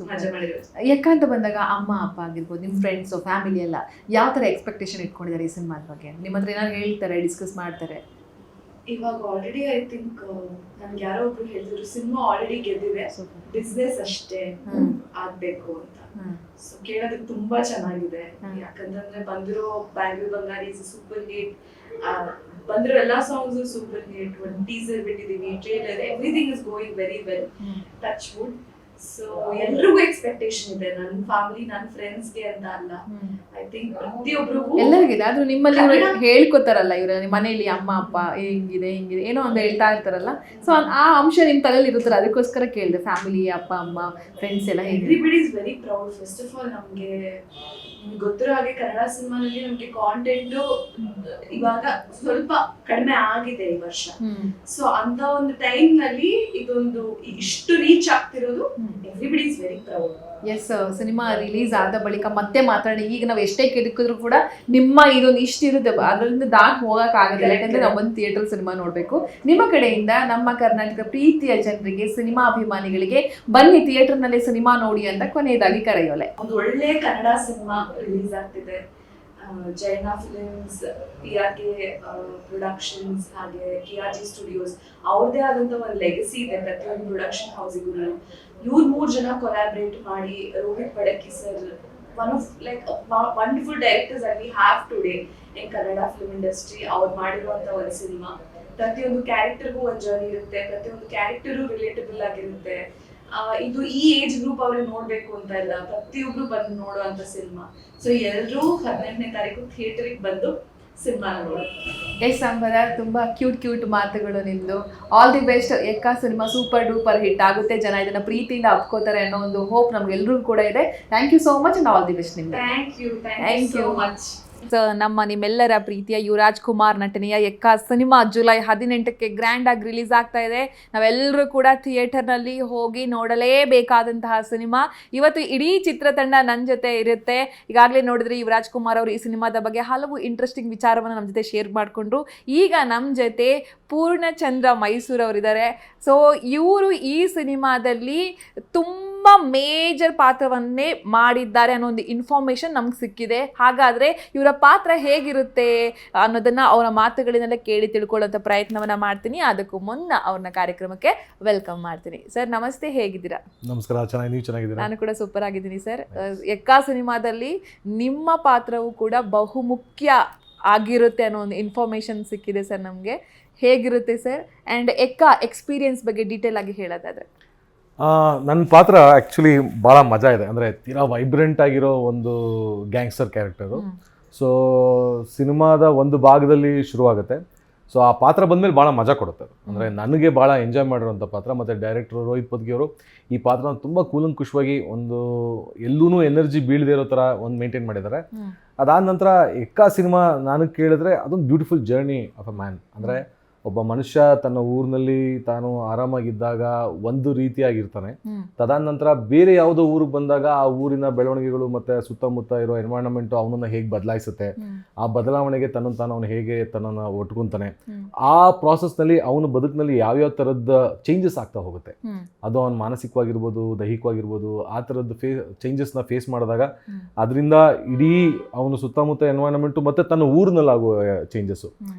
ಮಜಾ ಮಾಡಿರೋದು. ಯಾಕಂತ ಬಂದಾಗ ಅಮ್ಮ ಅಪ್ಪ ಆಗಿರ್ಬೋದು, ನಿಮ್ ಫ್ರೆಂಡ್ಸ್ ಫ್ಯಾಮಿಲಿ ಎಲ್ಲ ಯಾವ ತರ ಎಕ್ಸ್ಪೆಕ್ಟೇಷನ್ ಇಟ್ಕೊಂಡಿದ್ದಾರೆ ಈ ಸಿನಿಮಾದ ಬಗ್ಗೆ? ನಿಮ್ಮ ಹತ್ರ ಏನಾದ್ರು ಹೇಳ್ತಾರೆ, ಡಿಸ್ಕಸ್ ಮಾಡ್ತಾರೆ? ಇವಾಗ ಆಲ್ರೆಡಿ ಐ ಥಿಂಕ್ ನನ್ಗೆ ಯಾರೋ ಒಬ್ರು ಹೇಳಿದ್ರು ಸಿನಿಮಾ ಆಲ್ರೆಡಿ ಗೆದ್ದಿದೆ, ಬಿಸ್ನೆಸ್ ಅಷ್ಟೇ ಆಗ್ಬೇಕು ಅಂತ. ಸೊ ಕೇಳೋದಕ್ಕೆ ತುಂಬಾ ಚೆನ್ನಾಗಿದೆ. ಯಾಕಂತಂದ್ರೆ ಬಂದಿರೋ ಬ್ಯಾಂಗ್ಳೂರ್ ಬಂಗಾರಿ ಸೂಪರ್ ಹಿಟ್, ಬಂದಿರೋ ಎಲ್ಲಾ ಸಾಂಗ್ಸ್ ಸೂಪರ್ ಹಿಟ್. ಒಂದು ಟೀಸರ್ ಬಿಟ್ಟಿದೀವಿ, trailer, everything is going very well, touch wood. So ಎಲ್ರಿಗೂ ಎಕ್ಸ್ಪೆಕ್ಟೇಷನ್ ಇದೆ, ನನ್ನ ಫ್ಯಾಮಿಲಿ, ನನ್ನ ಫ್ರೆಂಡ್ಸ್ಗೆ ಅಂತ ಅಲ್ಲ, ಐ ಥಿಂಕ್ ಪ್ರತಿಯೊಬ್ಬರಿಗೂ ಎಲ್ಲರಿಗಿದೆ. ಆದ್ರೂ ನಿಮ್ಮಲ್ಲಿ ಇವ್ರು ಹೇಳ್ಕೊತಾರಲ್ಲ, ಇವ್ರ ಮನೆಯಲ್ಲಿ ಅಮ್ಮ ಅಪ್ಪ ಹಿಂಗಿದೆ ಏನೋ ಒಂದು ಹೇಳ್ತಾ ಇರ್ತಾರಲ್ಲ, ಸೊ ಆ ಅಂಶ ನಿಮ್ ತಲೆಯಲ್ಲಿ ಇರುತ್ತಲ್ಲ, ಅದಕ್ಕೋಸ್ಕರ ಕೇಳಿದೆ. ಫ್ಯಾಮಿಲಿ, ಅಪ್ಪ ಅಮ್ಮ, ಫ್ರೆಂಡ್ಸ್ ಎಲ್ಲ ಹೇಗೆ? Everybody is very proud. First of all ನಮ್ಗೆ ಗೊತ್ತಿರೋ ಹಾಗೆ ಕನ್ನಡ ಸಿನಿಮಾನಲ್ಲಿ ನಮ್ಗೆ ಕಾಂಟೆಂಟ್ ಇವಾಗ ಸ್ವಲ್ಪ ಕಡಿಮೆ ಆಗಿದೆ ಈ ವರ್ಷ. ಸೊ ಅಂತ ಒಂದು ಟೈಮ್ ನಲ್ಲಿ ಇದೊಂದು ಇಷ್ಟು ರೀಚ್ ಆಗ್ತಿರೋದು, everybody is very proud. Yes, cinema release ಆದ ಬಳಿಕ ಮತ್ತೆ ಮಾತಾಡಿ, ಈಗ ನಾವು ಎಷ್ಟೇ ಕೆದಕಿದ್ರು ಕೂಡ ನಿಮ್ಮ ಇದೊಂದು ಇಷ್ಟಿರುತ್ತೆ, ಅದರಿಂದ ದಾಟ್ ಹೋಗಕ್ ಆಗೋದಿಲ್ಲ. ಯಾಕಂದ್ರೆ ನಾವು ಒಂದು ಥಿಯೇಟರ್ ಸಿನಿಮಾ ನೋಡ್ಬೇಕು. ನಿಮ್ಮ ಕಡೆಯಿಂದ ನಮ್ಮ ಕರ್ನಾಟಕ ಪ್ರೀತಿಯ ಜನರಿಗೆ, ಸಿನಿಮಾ ಅಭಿಮಾನಿಗಳಿಗೆ ಬನ್ನಿ ಥಿಯೇಟರ್ ನಲ್ಲಿ ಸಿನಿಮಾ ನೋಡಿ ಅಂತ ಕೊನೆಯದಾಗಿ ಕರೆಯೋಲೆ. ಒಂದು ಒಳ್ಳೆ ಕನ್ನಡ ಸಿನಿಮಾ ರಿಲೀಸ್ ಆಗ್ತಿದೆ. ಜೈನಾ ಫಿಲ್ಮ್ಸ್, PRK ಪ್ರೊಡಕ್ಷನ್ಸ್, ಹಾಗೆ KRG ಸ್ಟುಡಿಯೋಸ್, ಅವ್ರದೇ ಆದಂತ ಒಂದು ಲೆಗಸಿ ಇದೆ ಪ್ರತಿಯೊಂದು ಪ್ರೊಡಕ್ಷನ್ ಹೌಸಿಗೂ. ಇವ್ರು 3 ಜನ ಕೊಲಾಬ್ರೇಟ್ ಮಾಡಿ, Rohit Padaki sir, one of like wonderful directors that we have today in Kannada film industry. ಅವ್ರು ಮಾಡಿರುವಂತ ಒಂದು ಸಿನಿಮಾ, ಪ್ರತಿಯೊಂದು ಕ್ಯಾರೆಕ್ಟರ್ಗೂ ಒಂದು ಜರ್ನಿ ಇರುತ್ತೆ, ಪ್ರತಿಯೊಂದು ಕ್ಯಾರೆಕ್ಟರು ರಿಲೇಟಬಲ್ ಆಗಿರುತ್ತೆ. ಇದು ಈ ಏಜ್ ಗ್ರೂಪ್ ಅವ್ರಿಗೆ ನೋಡ್ಬೇಕು ಅಂತ ಇಲ್ಲ, ಪ್ರತಿಯೊಬ್ರು ಬಂದು ನೋಡುವಂತ ಸಿನಿಮಾ. ಸೊ ಎಲ್ಲರೂ 18ನೇ ತಾರೀಕು ಥಿಯೇಟರಿಗೆ ಬಂದು ಸಿನಿಮಾ ನೋಡಿ. ಎಸ್ ಸಂಬರ, ತುಂಬಾ ಕ್ಯೂಟ್ ಮಾತುಗಳು ನಿಮ್ದು. All the best. Ekka cinema super duper hit ಆಗುತ್ತೆ, ಜನ ಇದನ್ನ ಪ್ರೀತಿಯಿಂದ ಅಪ್ಕೋತಾರೆ ಅನ್ನೋ ಒಂದು ಹೋಪ್ ನಮ್ಗೆಲ್ರಿಗೂ ಕೂಡ ಇದೆ. Thank you so much and all the best ನಿಮ್ಗೆ. Thank you so much. ನಿಮ್ಮೆಲ್ಲರ ಪ್ರೀತಿಯ ಯುವರಾಜ್ ಕುಮಾರ್ ನಟನೆಯ ಎಕ್ಕಾ ಸಿನಿಮಾ ಜುಲೈ 18ಕ್ಕೆ ಗ್ರ್ಯಾಂಡ್ ಆಗಿ ರಿಲೀಸ್ ಆಗ್ತಾ ಇದೆ. ನಾವೆಲ್ಲರೂ ಕೂಡ ಥಿಯೇಟರ್ನಲ್ಲಿ ಹೋಗಿ ನೋಡಲೇಬೇಕಾದಂತಹ ಸಿನಿಮಾ. ಇವತ್ತು ಇಡೀ ಚಿತ್ರತಂಡ ನನ್ನ ಜೊತೆ ಇರುತ್ತೆ. ಈಗಾಗಲೇ ನೋಡಿದ್ರೆ ಯುವರಾಜ್ ಕುಮಾರ್ ಅವರು ಈ ಸಿನಿಮಾದ ಬಗ್ಗೆ ಹಲವು ಇಂಟ್ರೆಸ್ಟಿಂಗ್ ವಿಚಾರವನ್ನು ನಮ್ಮ ಜೊತೆ ಶೇರ್ ಮಾಡಿಕೊಂಡ್ರು. ಈಗ ನಮ್ಮ ಜೊತೆ ಪೂರ್ಣಚಂದ್ರ ಮೈಸೂರು ಅವರಿದ್ದಾರೆ. ಸೊ ಇವರು ಈ ಸಿನಿಮಾದಲ್ಲಿ ತುಂಬ ಮೇಜರ್ ಪಾತ್ರವನ್ನೇ ಮಾಡಿದ್ದಾರೆ ಅನ್ನೋ ಒಂದು ಇನ್ಫಾರ್ಮೇಷನ್ ನಮ್ಗೆ ಸಿಕ್ಕಿದೆ. ಹಾಗಾದರೆ ಇವರ ಪಾತ್ರ ಹೇಗಿರುತ್ತೆ ಅನ್ನೋದನ್ನು ಅವರ ಮಾತುಗಳಿನೆಲ್ಲ ಕೇಳಿ ತಿಳ್ಕೊಳ್ಳೋಂಥ ಪ್ರಯತ್ನವನ್ನು ಮಾಡ್ತೀನಿ. ಅದಕ್ಕೂ ಮುನ್ನ ಅವ್ರನ್ನ ಕಾರ್ಯಕ್ರಮಕ್ಕೆ ವೆಲ್ಕಮ್ ಮಾಡ್ತೀನಿ. ಸರ್ ನಮಸ್ತೆ, ಹೇಗಿದ್ದೀರಾ? ನಮಸ್ಕಾರ, ಚೆನ್ನಾಗಿ, ನೀವು ಚೆನ್ನಾಗಿದ್ದೀರಾ? ನಾನು ಕೂಡ ಸೂಪರ್ ಆಗಿದ್ದೀನಿ ಸರ್. ಎಕ್ಕಾ ಸಿನಿಮಾದಲ್ಲಿ ನಿಮ್ಮ ಪಾತ್ರವು ಕೂಡ ಬಹುಮುಖ್ಯ ಆಗಿರುತ್ತೆ ಅನ್ನೋ ಒಂದು ಇನ್ಫಾರ್ಮೇಷನ್ ಸಿಕ್ಕಿದೆ ಸರ್ ನಮಗೆ. ಹೇಗಿರುತ್ತೆ ಸರ್? ಆ್ಯಂಡ್ ಎಕ್ಕಾ ಎಕ್ಸ್ಪೀರಿಯನ್ಸ್ ಬಗ್ಗೆ ಡೀಟೇಲ್ ಆಗಿ ಹೇಳೋದಾದರೆ? ನನ್ನ ಪಾತ್ರ ಆ್ಯಕ್ಚುಲಿ ಭಾಳ ಮಜಾ ಇದೆ. ಅಂದರೆ ತೀರಾ ವೈಬ್ರೆಂಟ್ ಆಗಿರೋ ಒಂದು ಗ್ಯಾಂಗ್ಸ್ಟರ್ ಕ್ಯಾರೆಕ್ಟರು. ಸೊ ಸಿನಿಮಾದ ಒಂದು ಭಾಗದಲ್ಲಿ ಶುರುವಾಗುತ್ತೆ. ಸೊ ಆ ಪಾತ್ರ ಬಂದಮೇಲೆ ಭಾಳ ಮಜಾ ಕೊಡುತ್ತೆ. ಅಂದರೆ ನನಗೆ ಭಾಳ ಎಂಜಾಯ್ ಮಾಡಿರೋಂಥ ಪಾತ್ರ. ಮತ್ತು ಡೈರೆಕ್ಟ್ರು ರೋಹಿತ್ ಪದ್ಗಿ ಅವರು ಈ ಪಾತ್ರನ ತುಂಬ ಕೂಲಂಕುಷವಾಗಿ, ಒಂದು ಎಲ್ಲೂ ಎನರ್ಜಿ ಬೀಳದೇ ಇರೋ ಥರ ಒಂದು ಮೇಂಟೈನ್ ಮಾಡಿದ್ದಾರೆ. ಅದಾದ ನಂತರ ಎಕ್ಕಾ ಸಿನಿಮಾ ನನಗೆ ಕೇಳಿದ್ರೆ ಅದೊಂದು beautiful journey of a man. ಅಂದರೆ ಒಬ್ಬ ಮನುಷ್ಯ ತನ್ನ ಊರಿನಲ್ಲಿ ತಾನು ಆರಾಮಾಗಿದ್ದಾಗ ಒಂದು ರೀತಿಯಾಗಿರ್ತಾನೆ, ತದನಂತರ ಬೇರೆ ಯಾವುದೋ ಊರಿಗೆ ಬಂದಾಗ ಆ ಊರಿನ ಬೆಳವಣಿಗೆಗಳು ಮತ್ತೆ ಸುತ್ತಮುತ್ತ ಇರೋ ಎನ್ವೈರನ್ಮೆಂಟ್ ಅವನನ್ನ ಹೇಗೆ ಬದಲಾಯಿಸುತ್ತೆ, ಆ ಬದಲಾವಣೆಗೆ ತನ್ನನ್ನು ತಾನು ಅವನು ಹೇಗೆ ತನ್ನನ್ನು ಒಟ್ಕೊಂತಾನೆ, ಆ ಪ್ರಾಸೆಸ್ನಲ್ಲಿ ಅವನ ಬದುಕಿನಲ್ಲಿ ಯಾವ್ಯಾವ ಥರದ ಚೇಂಜಸ್ ಆಗ್ತಾ ಹೋಗುತ್ತೆ. ಅದು ಅವನ ಮಾನಸಿಕವಾಗಿರ್ಬೋದು, ದೈಹಿಕವಾಗಿರ್ಬೋದು, ಆ ಥರದ್ದು ಚೇಂಜಸ್ನ ಫೇಸ್ ಮಾಡಿದಾಗ ಅದರಿಂದ ಇಡೀ ಅವನು ಸುತ್ತಮುತ್ತ ಎನ್ವೈರನ್ಮೆಂಟು ಮತ್ತು ತನ್ನ ಊರಿನಲ್ಲಿ ಆಗುವ ಚೇಂಜಸ್ಸು,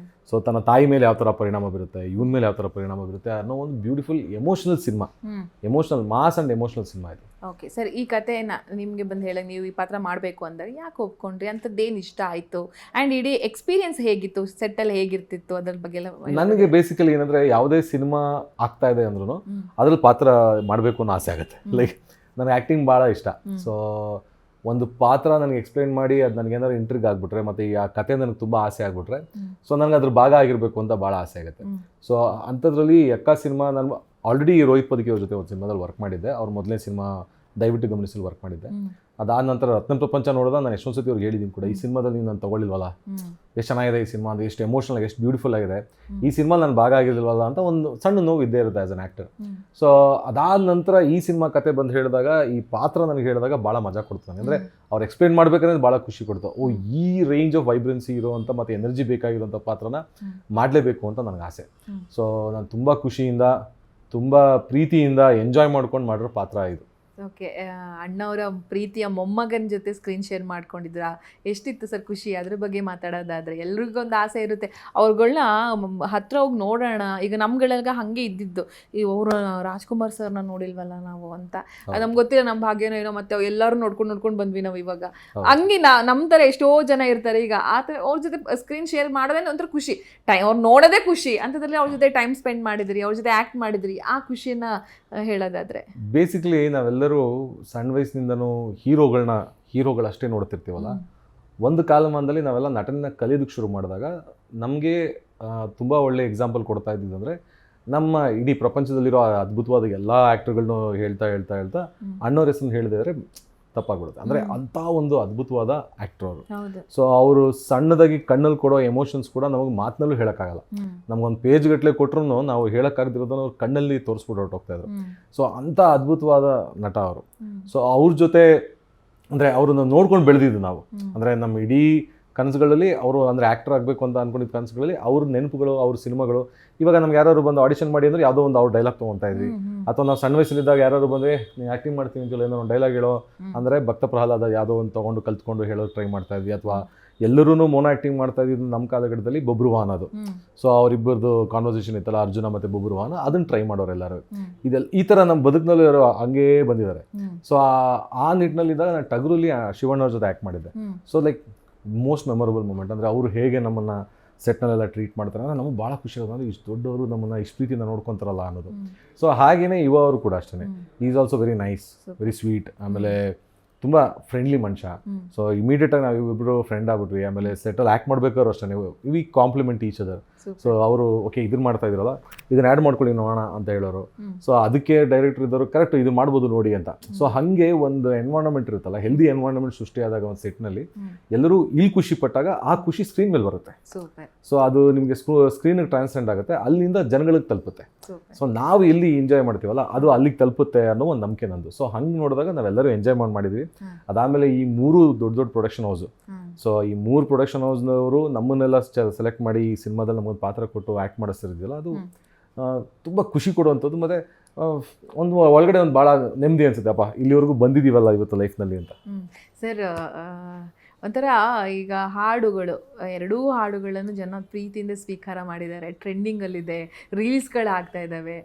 ಸೊ ತನ್ನ ತಾಯಿ ಮೇಲೆ ಯಾವ ಥರ ಪರಿಣಾಮ ಬೀರುತ್ತೆ, ಇವನ ಮೇಲೆ ಯಾವ ಥರ ಪರಿಣಾಮ ಬೀರುತ್ತೆ ಅನ್ನೋ ಒಂದು beautiful emotional cinema, emotional mass and emotional cinema ಇದು. ಓಕೆ ಸರ್, ಈ ಕಥೆನ ನಿಮಗೆ ಬಂದು ಹೇಳಿ ನೀವು ಈ ಪಾತ್ರ ಮಾಡಬೇಕು ಅಂದರೆ ಯಾಕೆ ಒಪ್ಕೊಂಡ್ರಿ, ಅಂಥದ್ದೇನು ಇಷ್ಟ ಆಯಿತು, ಆ್ಯಂಡ್ ಇಡೀ ಎಕ್ಸ್ಪೀರಿಯನ್ಸ್ ಹೇಗಿತ್ತು, ಸೆಟ್ಟಲ್ಲಿ ಹೇಗಿರ್ತಿತ್ತು, ಅದ್ರ ಬಗ್ಗೆ ಎಲ್ಲ? ನನಗೆ ಬೇಸಿಕಲಿ ಏನಂದರೆ ಯಾವುದೇ ಸಿನಿಮಾ ಆಗ್ತಾ ಇದೆ ಅಂದ್ರೂ ಅದ್ರಲ್ಲಿ ಪಾತ್ರ ಮಾಡಬೇಕು ಅನ್ನೋ ಆಸೆ ಆಗುತ್ತೆ. ಲೈಕ್ ನನಗೆ ಆ್ಯಕ್ಟಿಂಗ್ ಭಾಳ ಇಷ್ಟ. ಸೊ ಒಂದು ಪಾತ್ರ ನನಗೆ ಎಕ್ಸ್ಪ್ಲೈನ್ ಮಾಡಿ ಅದು ನನಗೇನಾದ್ರು ಇಂಟ್ರಿಗ್ ಆಗಿಬಿಟ್ರೆ ಮತ್ತು ಈ ಆ ಕತೆ ನನಗೆ ತುಂಬ ಆಸೆ ಆಗಿಬಿಟ್ರೆ ಸೊ ನನಗೆ ಅದ್ರ ಭಾಗ ಆಗಿರಬೇಕು ಅಂತ ಭಾಳ ಆಸೆ ಆಗುತ್ತೆ. ಸೊ ಅಂಥದ್ರಲ್ಲಿ ಎಕ್ಕ ಸಿನಿಮಾ ನಾನು ಆಲ್ರೆಡಿ ರೋಹಿತ್ ಪದಕಿ ಅವ್ರ ಜೊತೆ ಒಂದು ಸಿನಿಮಾದಲ್ಲಿ ವರ್ಕ್ ಮಾಡಿದ್ದೆ. ಅವ್ರ ಮೊದಲನೇ ಸಿನಿಮಾ ದಯವಿಟ್ಟು ಗಮನಿಸಲು ವರ್ಕ್ ಮಾಡಿದ್ದೆ. ಅದಾದ ನಂತರ ರತ್ನ ಪ್ರಪಂಚ ನೋಡಿದಾಗ ನಾನು ಎಷ್ಟೊಂದು ಸತಿ ಅವ್ರಿಗೆ ಹೇಳಿದ್ದೀನಿ ಕೂಡ, ಈ ಸಿನಿಮಾದಲ್ಲಿ ನಾನು ತೊಗೊಳ್ಳಿಲ್ವಲ್ಲ, ಎಷ್ಟು ಚೆನ್ನಾಗಿದೆ ಈ ಸಿನಿಮಾ, ಅದು ಎಷ್ಟು ಎಮೋಷನಲ್, ಎಷ್ಟು ಬ್ಯೂಟಿಫುಲ್ ಆಗಿದೆ, ಈ ಸಿನಿಮಾ ನಾನು ಭಾಗ ಆಗಿರಲಿಲ್ವಲ್ಲ ಅಂತ ಒಂದು ಸಣ್ಣ ನೋವು ಇದ್ದೇ ಇರುತ್ತೆ ಆ್ಯಸ್ ಅನ್ ಆ್ಯಕ್ಟರ್. ಸೊ ಅದಾದ ನಂತರ ಈ ಸಿನಿಮಾ ಕತೆ ಬಂದು ಹೇಳಿದಾಗ, ಈ ಪಾತ್ರ ನನಗೆ ಹೇಳಿದಾಗ ಭಾಳ ಮಜಾ ಕೊಡ್ತು ನನಗೆ. ಅಂದರೆ ಅವ್ರು ಎಕ್ಸ್ಪ್ಲೇನ್ ಮಾಡಬೇಕಂದ್ರೆ ಭಾಳ ಖುಷಿ ಕೊಡ್ತು. ಓ, ಈ ರೇಂಜ್ ಆಫ್ ವೈಬ್ರೆನ್ಸಿ ಇರೋವಂಥ ಮತ್ತು ಎನರ್ಜಿ ಬೇಕಾಗಿರೋಂಥ ಪಾತ್ರನ ಮಾಡಲೇಬೇಕು ಅಂತ ನನಗೆ ಆಸೆ. ಸೊ ನಾನು ತುಂಬ ಖುಷಿಯಿಂದ, ತುಂಬ ಪ್ರೀತಿಯಿಂದ ಎಂಜಾಯ್ ಮಾಡ್ಕೊಂಡು ಮಾಡಿರೋ ಪಾತ್ರ ಇದು. ಓಕೆ, ಅಣ್ಣವರ ಪ್ರೀತಿಯ ಮೊಮ್ಮಗನ ಜೊತೆ ಸ್ಕ್ರೀನ್ ಶೇರ್ ಮಾಡ್ಕೊಂಡಿದ್ರಾ? ಎಷ್ಟಿತ್ತು ಸರ್ ಖುಷಿ? ಅದ್ರ ಬಗ್ಗೆ ಮಾತಾಡೋದಾದರೆ ಎಲ್ರಿಗೊಂದು ಆಸೆ ಇರುತ್ತೆ, ಅವ್ರುಗಳನ್ನ ಹತ್ರ ಹೋಗಿ ನೋಡೋಣ. ಈಗ ನಮ್ಗಳೆಲ್ಲ ಹಾಗೆ ಇದ್ದಿದ್ದು, ಈ ಅವರು ರಾಜ್ಕುಮಾರ್ ಸರ್ನ ನೋಡಿಲ್ವಲ್ಲ ನಾವು ಅಂತ, ಅದು ನಮ್ಗೆ ಗೊತ್ತಿಲ್ಲ, ನಮ್ಮ ಭಾಗ್ಯನೋ ಏನೋ, ಮತ್ತೆ ಎಲ್ಲರೂ ನೋಡ್ಕೊಂಡು ಬಂದ್ವಿ ನಾವು. ಇವಾಗ ಹಂಗೆ ನಮ್ಮ ಥರ ಎಷ್ಟೋ ಜನ ಇರ್ತಾರೆ, ಈಗ ಆ ಥರ ಅವ್ರ ಜೊತೆ ಸ್ಕ್ರೀನ್ ಶೇರ್ ಮಾಡೋದೇ ಒಂಥರ ಖುಷಿ, ಅವ್ರು ನೋಡೋದೇ ಖುಷಿ. ಅಂಥದ್ರಲ್ಲಿ ಅವ್ರ ಜೊತೆ ಟೈಮ್ ಸ್ಪೆಂಡ್ ಮಾಡಿದ್ರಿ, ಅವ್ರ ಜೊತೆ ಆ್ಯಕ್ಟ್ ಮಾಡಿದ್ರಿ, ಆ ಖುಷಿಯನ್ನು ಹೇಳೋದಾದರೆ? ಬೇಸಿಕಲಿ ನಾವೆಲ್ಲರೂ ಸಣ್ಣ ವಯಸ್ಸಿನಿಂದನೂ ಹೀರೋಗಳಷ್ಟೇ ನೋಡ್ತಿರ್ತೀವಲ್ಲ. ಒಂದು ಕಾಲಮಾನದಲ್ಲಿ ನಾವೆಲ್ಲ ನಟನೆನ ಕಲಿಯೋದಕ್ಕೆ ಶುರು ಮಾಡಿದಾಗ ನಮಗೆ ತುಂಬ ಒಳ್ಳೆ ಎಕ್ಸಾಂಪಲ್ ಕೊಡ್ತಾ ಇದ್ದಿದ್ದಂದರೆ, ನಮ್ಮ ಇಡೀ ಪ್ರಪಂಚದಲ್ಲಿರೋ ಅದ್ಭುತವಾದ ಎಲ್ಲ ಆ್ಯಕ್ಟರ್ಗಳನ್ನೂ ಹೇಳ್ತಾ ಅಣ್ಣವ್ರ ಹೆಸರನ್ನು ಹೇಳಿದ್ರೆ ತಪ್ಪಾಗ್ಬಿಡುತ್ತೆ. ಅಂದರೆ ಅಂಥ ಒಂದು ಅದ್ಭುತವಾದ ಆ್ಯಕ್ಟರ್ ಅವರು. ಸೊ ಅವರು ಸಣ್ಣದಾಗಿ ಕಣ್ಣಲ್ಲಿ ಕೊಡೋ ಎಮೋಷನ್ಸ್ ಕೂಡ ನಮಗೆ ಮಾತಿನಲ್ಲೂ ಹೇಳೋಕ್ಕಾಗಲ್ಲ. ನಮಗೊಂದು ಪೇಜ್ ಗಟ್ಟಲೆ ಕೊಟ್ಟರು ನಾವು ಹೇಳೋಕ್ಕಾಗದಿರೋದನ್ನ ಅವ್ರು ಕಣ್ಣಲ್ಲಿ ತೋರಿಸ್ಬಿಟ್ಟು ಹೊರಟೋಗ್ತಾಯಿದ್ರು. ಸೊ ಅಂಥ ಅದ್ಭುತವಾದ ನಟ ಅವರು. ಸೊ ಅವ್ರ ಜೊತೆ ಅಂದರೆ ಅವ್ರನ್ನ ನೋಡ್ಕೊಂಡು ಬೆಳೆದಿದ್ದು ನಾವು. ಅಂದರೆ ನಮ್ಮ ಇಡೀ ಕನಸುಗಳಲ್ಲಿ ಅವರು ಅಂದರೆ ಆ್ಯಕ್ಟರ್ ಆಗಬೇಕು ಅಂತ ಅಂದ್ಕೊಂಡಿದ್ದ ಕನಸುಗಳಲ್ಲಿ ಅವ್ರ ನೆನಪುಗಳು, ಅವ್ರ ಸಿನಿಮಾಗಳು. ಇವಾಗ ನಮ್ಗೆ ಯಾರು ಬಂದು ಆಡಿಷನ್ ಮಾಡಿ ಅಂದರೆ ಯಾವುದೋ ಒಂದು ಅವ್ರ ಡೈಲಾಗ್ ತೊಗೊತಾ ಇದ್ವಿ, ಅಥವಾ ನಾವು ಸಣ್ಣ ವಯಸ್ಸಲ್ಲಿದ್ದಾಗ ಯಾರು ಬಂದರೆ ನೀವು ಆ್ಯಕ್ಟಿಂಗ್ ಮಾಡ್ತೀನಿ ಅಂತೇಳಿ ಏನೋ ಒಂದು ಡೈಲಾಗ್ ಹೇಳೋ ಅಂದರೆ ಭಕ್ತ ಪ್ರಹ್ಲಾದ ಯಾವುದೋ ಒಂದು ತೊಗೊಂಡು ಕಲ್ತ್ಕೊಂಡು ಹೇಳೋದು ಟ್ರೈ ಮಾಡ್ತಾ ಇದ್ವಿ. ಅಥವಾ ಎಲ್ಲರೂ ಮೋನೋ ಆ್ಯಕ್ಟಿಂಗ್ ಮಾಡ್ತಾ ಇದ್ದಿದ್ದು ನಮ್ಮ ಕಾಲಘಟ್ಟದಲ್ಲಿ ಬಬ್ರುವಾಹನ ಅದು. ಸೊ ಅವರಿಬ್ಬರದು ಕಾನ್ವರ್ಸೇಷನ್ ಇತ್ತಲ್ಲ, ಅರ್ಜುನ ಮತ್ತು ಬಬ್ರುವಾಹನ, ಅದನ್ನು ಟ್ರೈ ಮಾಡೋರು ಎಲ್ಲರೂ. ಈ ಥರ ನಮ್ಮ ಬದುಕಿನಲ್ಲಿ ಹಂಗೇ ಬಂದಿದ್ದಾರೆ. ಸೊ ಆ ನಿಟ್ಟಿನಲ್ಲಿದ್ದಾಗ ನಾನು ಟಗರಲ್ಲಿ ಶಿವಣ್ಣವ್ರ ಜೊತೆ ಆ್ಯಕ್ಟ್ ಮಾಡಿದ್ದೆ. So like most memorable moment. ಅಂದರೆ ಅವರು ಹೇಗೆ ನಮ್ಮನ್ನು ಸೆಟ್ನಲ್ಲೆಲ್ಲ ಟ್ರೀಟ್ ಮಾಡ್ತಾರೆ ಅಂದರೆ ನಮಗೆ ಭಾಳ ಖುಷಿ ಆಗೋದು. ಅಂದರೆ ಇಷ್ಟು ದೊಡ್ಡವರು ನಮ್ಮನ್ನು ಇಷ್ಟು ಪ್ರೀತಿಯಿಂದ ನೋಡ್ಕೊತಾರಲ್ಲ ಅನ್ನೋದು. ಸೊ ಹಾಗೆಯೇ ಇವ ಅವರು ಕೂಡ ಅಷ್ಟೇ. Is also very nice, very sweet, ಆಮೇಲೆ ತುಂಬ ಫ್ರೆಂಡ್ಲಿ ಮನುಷ್ಯ. ಸೊ ಇಮಿಡಿಯೇಟಾಗಿ ನಾವು ಇಬ್ಬರು ಫ್ರೆಂಡ್ ಆಗ್ಬಿಟ್ವಿ. ಆಮೇಲೆ ಸೆಟಲ್ಲಿ ಆ್ಯಕ್ಟ್ ಮಾಡಬೇಕಾದ್ರು ಅಷ್ಟೇ we compliment each other. So ಅವರು ಓಕೆ ಇದನ್ನು ಮಾಡ್ತಾ ಇದ್ರಲ್ಲ, ಇದನ್ನ ಆ್ಯಡ್ ಮಾಡ್ಕೊಳ್ಳಿ ನೋಡೋಣ ಅಂತ ಹೇಳೋರು. ಸೊ ಅದಕ್ಕೆ ಡೈರೆಕ್ಟರ್ ಇದ್ದವರು ಕರೆಕ್ಟ್ ಇದು ಮಾಡ್ಬೋದು ನೋಡಿ ಅಂತ. ಸೊ ಹಾಗೆ ಒಂದು ಎನ್ವೈರನ್ಮೆಂಟ್ ಇರುತ್ತಲ್ಲ, ಹೆಲ್ದಿ ಎನ್ವೈರನ್ಮೆಂಟ್ ಸೃಷ್ಟಿಯಾದಾಗ ಒಂದು ಸೆಟ್ನಲ್ಲಿ ಎಲ್ಲರೂ ಇಲ್ಲಿ ಖುಷಿ ಪಟ್ಟಾಗ ಆ ಖುಷಿ ಸ್ಕ್ರೀನ್ ಮೇಲೆ ಬರುತ್ತೆ. ಸೊ ಅದು ನಿಮಗೆ ಸ್ಕ್ರೀನಿಗೆ ಟ್ರಾನ್ಸ್ಲೆಂಡ್ ಆಗುತ್ತೆ, ಅಲ್ಲಿಂದ ಜನಗಳಿಗೆ ತಲುಪುತ್ತೆ. ಸೊ ನಾವು ಎಲ್ಲಿ ಎಂಜಾಯ್ ಮಾಡ್ತೀವಲ್ಲ ಅದು ಅಲ್ಲಿಗೆ ತಲುಪುತ್ತೆ ಅನ್ನೋ ಒಂದು ನಂಬಿಕೆ ನಂದು. ಸೊ ಹಂಗೆ ನೋಡಿದಾಗ ನಾವೆಲ್ಲರೂ ಎಂಜಾಯ್ ಮಾಡಿದ್ವಿ. ಅದಾದಮೇಲೆ ಈ 3 ದೊಡ್ಡ ಪ್ರೊಡಕ್ಷನ್ ಹೌಸು. ಸೊ ಈ 3 ಪ್ರೊಡಕ್ಷನ್ ಹೌಸ್ನವರು ನಮ್ಮನ್ನೆಲ್ಲ ಸೆಲೆಕ್ಟ್ ಮಾಡಿ ಈ ಸಿನಿಮಾದಲ್ಲಿ ನಮಗೊಂದು ಪಾತ್ರ ಕೊಟ್ಟು ಆ್ಯಕ್ಟ್ ಮಾಡಿಸ್ತಿರ್ತೀವಲ್ಲ, ಅದು ತುಂಬ ಖುಷಿ ಕೊಡುವಂಥದ್ದು. ಮತ್ತು ಒಂದು ಒಳಗಡೆ ಒಂದು ಭಾಳ ನೆಮ್ಮದಿ ಅನಿಸುತ್ತೆ, ಇಲ್ಲಿವರೆಗೂ ಬಂದಿದ್ದೀವಲ್ಲ ಇವತ್ತು ಲೈಫ್ನಲ್ಲಿ ಅಂತ. ಸರ್, ಒಂಥರ ಈಗ ಹಾಡುಗಳು, ಎರಡೂ ಹಾಡುಗಳನ್ನು ಜನ ಪ್ರೀತಿಯಿಂದ ಸ್ವೀಕಾರ ಮಾಡಿದ್ದಾರೆ, ಟ್ರೆಂಡಿಂಗಲ್ಲಿದೆ, ರೀಲ್ಸ್ಗಳಾಗ್ತಾ ಇದ್ದಾವೆ.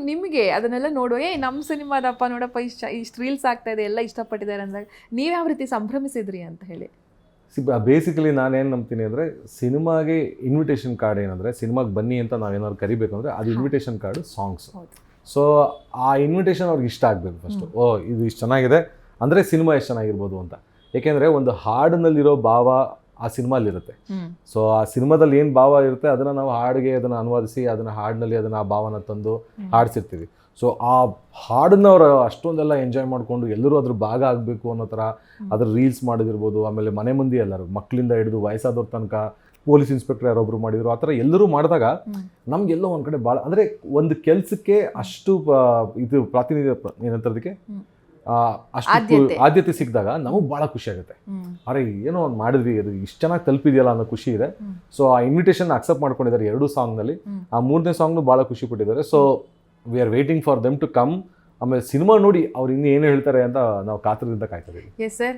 ನಿಮಗೆ ಅದನ್ನೆಲ್ಲ ನೋಡುವ ನಮ್ಮ ಸಿನಿಮಾದಪ್ಪ ನೋಡಪ್ಪ ಇಷ್ಟು ರೀಲ್ಸ್ ಆಗ್ತಾ ಇದೆ, ಎಲ್ಲ ಇಷ್ಟಪಟ್ಟಿದ್ದಾರೆ ಅಂದಾಗ ನೀವು ಯಾವ ರೀತಿ ಸಂಭ್ರಮಿಸಿದ್ರಿ ಅಂತ ಹೇಳಿ? ಬೇಸಿಕಲಿ ನಾನೇನು ನಂಬ್ತೀನಿ ಅಂದರೆ, ಸಿನಿಮಾಗೆ ಇನ್ವಿಟೇಷನ್ ಕಾರ್ಡ್ ಏನಂದರೆ, ಸಿನಿಮಾಗೆ ಬನ್ನಿ ಅಂತ ನಾವೇನಾದ್ರು ಕರಿಬೇಕು ಅಂದರೆ ಅದು ಇನ್ವಿಟೇಷನ್ ಕಾರ್ಡು ಸಾಂಗ್ಸ್. ಸೊ ಆ ಇನ್ವಿಟೇಷನ್ ಅವ್ರಿಗೆ ಇಷ್ಟ ಆಗಬೇಕು ಫಸ್ಟು. ಓ ಇದು ಇಷ್ಟು ಚೆನ್ನಾಗಿದೆ ಅಂದರೆ ಸಿನಿಮಾ ಎಷ್ಟು ಚೆನ್ನಾಗಿರ್ಬೋದು ಅಂತ. ಏಕೆಂದರೆ ಒಂದು ಹಾಡಿನಲ್ಲಿರೋ ಭಾವ ಆ ಸಿನಿಮಾಲಿರುತ್ತೆ. ಸೊ ಆ ಸಿನಿಮಾದಲ್ಲಿ ಏನು ಭಾವ ಇರುತ್ತೆ ಅದನ್ನು ನಾವು ಹಾಡಿಗೆ ಅದನ್ನು ಅನುವಾದಿಸಿ ಅದನ್ನು ಹಾಡಿನಲ್ಲಿ ಅದನ್ನು ಆ ಭಾವನ ತಂದು ಹಾಡಿಸಿರ್ತೀವಿ. ಸೊ ಆ ಹಾಡನ್ನ ಅವರು ಅಷ್ಟೊಂದೆಲ್ಲ ಎಂಜಾಯ್ ಮಾಡಿಕೊಂಡು ಎಲ್ಲರೂ ಅದ್ರ ಭಾಗ ಆಗಬೇಕು ಅನ್ನೋ ಥರ ಅದ್ರ ರೀಲ್ಸ್ ಮಾಡೋದಿರ್ಬೋದು. ಆಮೇಲೆ ಮನೆ ಮಂದಿ ಎಲ್ಲರೂ, ಮಕ್ಕಳಿಂದ ಹಿಡಿದು ವಯಸ್ಸಾದವ್ರ ತನಕ ಪೊಲೀಸ್ ಇನ್ಸ್ಪೆಕ್ಟರ್ ಯಾರೊಬ್ರು ಮಾಡಿದ್ರು, ಆ ಥರ ಎಲ್ಲರೂ ಮಾಡಿದಾಗ ನಮ್ಗೆಲ್ಲೋ ಒಂದು ಕಡೆ ಭಾಳ ಅಂದರೆ ಒಂದು ಕೆಲಸಕ್ಕೆ ಅಷ್ಟು ಇದು ಪ್ರಾತಿನಿಧ್ಯ ಏನಂತದಕ್ಕೆ ಅಷ್ಟು ಆದ್ಯತೆ ಸಿಕ್ಕಿದಾಗ ನಮಗೆ ಭಾಳ ಖುಷಿ ಆಗುತ್ತೆ. ಅರೆ ಏನೋ ಒಂದು ಮಾಡಿದ್ವಿ, ಅದು ಇಷ್ಟು ಚೆನ್ನಾಗಿ ತಲುಪಿದೆಯಲ್ಲ ಅನ್ನೋ ಖುಷಿ ಇದೆ. ಸೊ ಆ ಇನ್ವಿಟೇಷನ್ ಅಕ್ಸೆಪ್ಟ್ ಮಾಡ್ಕೊಂಡಿದ್ದಾರೆ 2 ಸಾಂಗ್ನಲ್ಲಿ. ಆ 3ನೇ ಸಾಂಗ್ನು ಭಾಳ ಖುಷಿ ಪಟ್ಟಿದ್ದಾರೆ. So we are waiting for them to come. ಆಮೇಲೆ ಸಿನಿಮಾ ನೋಡಿ ಅವ್ರು ಇನ್ನೂ ಏನು ಹೇಳ್ತಾರೆ ಅಂತ ನಾವು ಕಾತರದಿಂದ ಕಾಯ್ತಾ ಇದ್ದೀವಿ. ಎಸ್ ಸರ್,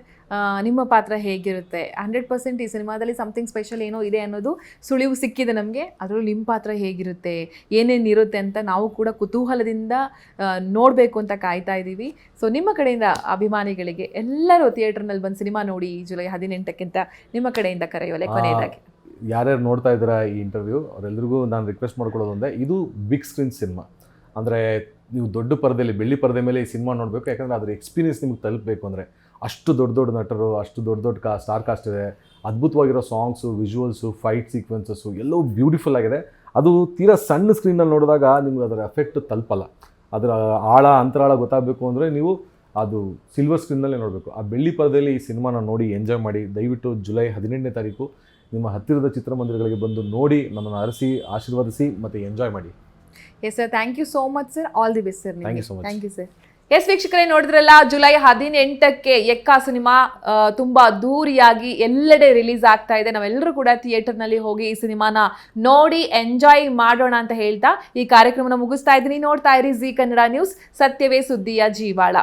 ನಿಮ್ಮ ಪಾತ್ರ ಹೇಗಿರುತ್ತೆ? 100% ಈ ಸಿನಿಮಾದಲ್ಲಿ ಸಮಥಿಂಗ್ ಸ್ಪೆಷಲ್ ಏನೋ ಇದೆ ಅನ್ನೋದು ಸುಳಿವು ಸಿಕ್ಕಿದೆ ನಮಗೆ. ಅದರಲ್ಲೂ ನಿಮ್ಮ ಪಾತ್ರ ಹೇಗಿರುತ್ತೆ, ಏನೇನಿರುತ್ತೆ ಅಂತ ನಾವು ಕೂಡ ಕುತೂಹಲದಿಂದ ನೋಡಬೇಕು ಅಂತ ಕಾಯ್ತಾ ಇದ್ದೀವಿ. ಸೊ ನಿಮ್ಮ ಕಡೆಯಿಂದ ಅಭಿಮಾನಿಗಳಿಗೆ ಎಲ್ಲರೂ ಥಿಯೇಟರ್ನಲ್ಲಿ ಬಂದು ಸಿನಿಮಾ ನೋಡಿ ಜುಲೈ 18ಕ್ಕಿಂತ ನಿಮ್ಮ ಕಡೆಯಿಂದ ಕರೆಯೋಲೆ ಕೊನೆಯದಾಗಿ. ಯಾರ್ಯಾರು ನೋಡ್ತಾ ಇದ್ದೀರಾ ಈ ಇಂಟರ್ವ್ಯೂ ಅವರೆಲ್ಲರಿಗೂ ನಾನು ರಿಕ್ವೆಸ್ಟ್ ಮಾಡ್ಕೊಳ್ಳೋದು ಒಂದೇ, ಇದು ಬಿಗ್ ಸ್ಕ್ರೀನ್ ಸಿನಿಮಾ. ಅಂದರೆ ನೀವು ದೊಡ್ಡ ಪರದೆಯಲ್ಲಿ ಬೆಳ್ಳಿ ಪರದೆ ಮೇಲೆ ಈ ಸಿನಿಮಾ ನೋಡಬೇಕು. ಯಾಕಂದರೆ ಅದ್ರ ಎಕ್ಸ್ಪೀರಿಯನ್ಸ್ ನಿಮ್ಗೆ ತಲುಪಬೇಕು. ಅಂದರೆ ಅಷ್ಟು ದೊಡ್ಡ ದೊಡ್ಡ ನಟರು, ಅಷ್ಟು ದೊಡ್ಡ ದೊಡ್ಡ ಸ್ಟಾರ್ ಕಾಸ್ಟ್ ಇದೆ, ಅದ್ಭುತವಾಗಿರೋ ಸಾಂಗ್ಸು, ವಿಜುವಲ್ಸು, ಫೈಟ್ ಸೀಕ್ವೆನ್ಸಸ್ಸು ಎಲ್ಲವೂ ಬ್ಯೂಟಿಫುಲ್ ಆಗಿದೆ. ಅದು ತೀರಾ ಸಣ್ಣ ಸ್ಕ್ರೀನಲ್ಲಿ ನೋಡಿದಾಗ ನಿಮ್ಗೆ ಅದರ ಎಫೆಕ್ಟ್ ತಲುಪಲ್ಲ. ಅದರ ಆಳ ಅಂತರಾಳ ಗೊತ್ತಾಗಬೇಕು ಅಂದರೆ ನೀವು ಅದು ಸಿಲ್ವರ್ ಸ್ಕ್ರೀನ್ನಲ್ಲೇ ನೋಡಬೇಕು. ಆ ಬೆಳ್ಳಿ ಪರದೆಯಲ್ಲಿ ಈ ಸಿನಿಮಾನ ನೋಡಿ ಎಂಜಾಯ್ ಮಾಡಿ. ದಯವಿಟ್ಟು ಜುಲೈ 18ನೇ ತಾರೀಕು ನಿಮ್ಮ ಹತ್ತಿರದ ಚಿತ್ರಮಂದಿರಗಳಿಗೆ ಬಂದು ನೋಡಿ, ನಮ್ಮನ್ನು ಅರಸಿ ಆಶೀರ್ವದಿಸಿ ಮತ್ತು ಎಂಜಾಯ್ ಮಾಡಿ. Yes sir, thank you so much sir. All the best sir. Thank you so much. Thank you sir. Yes ವೀಕ್ಷಕರೇ, ನೋಡಿದ್ರಲ್ಲ, ಜುಲೈ 18ಕ್ಕೆ ಎಕ್ಕಾ ಸಿನಿಮಾ ತುಂಬ ಅದ್ದೂರಿಯಾಗಿ ಎಲ್ಲೆಡೆ ರಿಲೀಸ್ ಆಗ್ತಾ ಇದೆ. ನಾವೆಲ್ಲರೂ ಕೂಡ ಥಿಯೇಟರ್ನಲ್ಲಿ ಹೋಗಿ ಈ ಸಿನಿಮಾನ ನೋಡಿ ಎಂಜಾಯ್ ಮಾಡೋಣ ಅಂತ ಹೇಳ್ತಾ ಈ ಕಾರ್ಯಕ್ರಮನ ಮುಗಿಸ್ತಾ ಇದ್ದೀನಿ. ನೋಡ್ತಾ ಇರಿ ಜೀ ಕನ್ನಡ ನ್ಯೂಸ್, ಸತ್ಯವೇ ಸುದ್ದಿಯ ಜೀವಾಳ.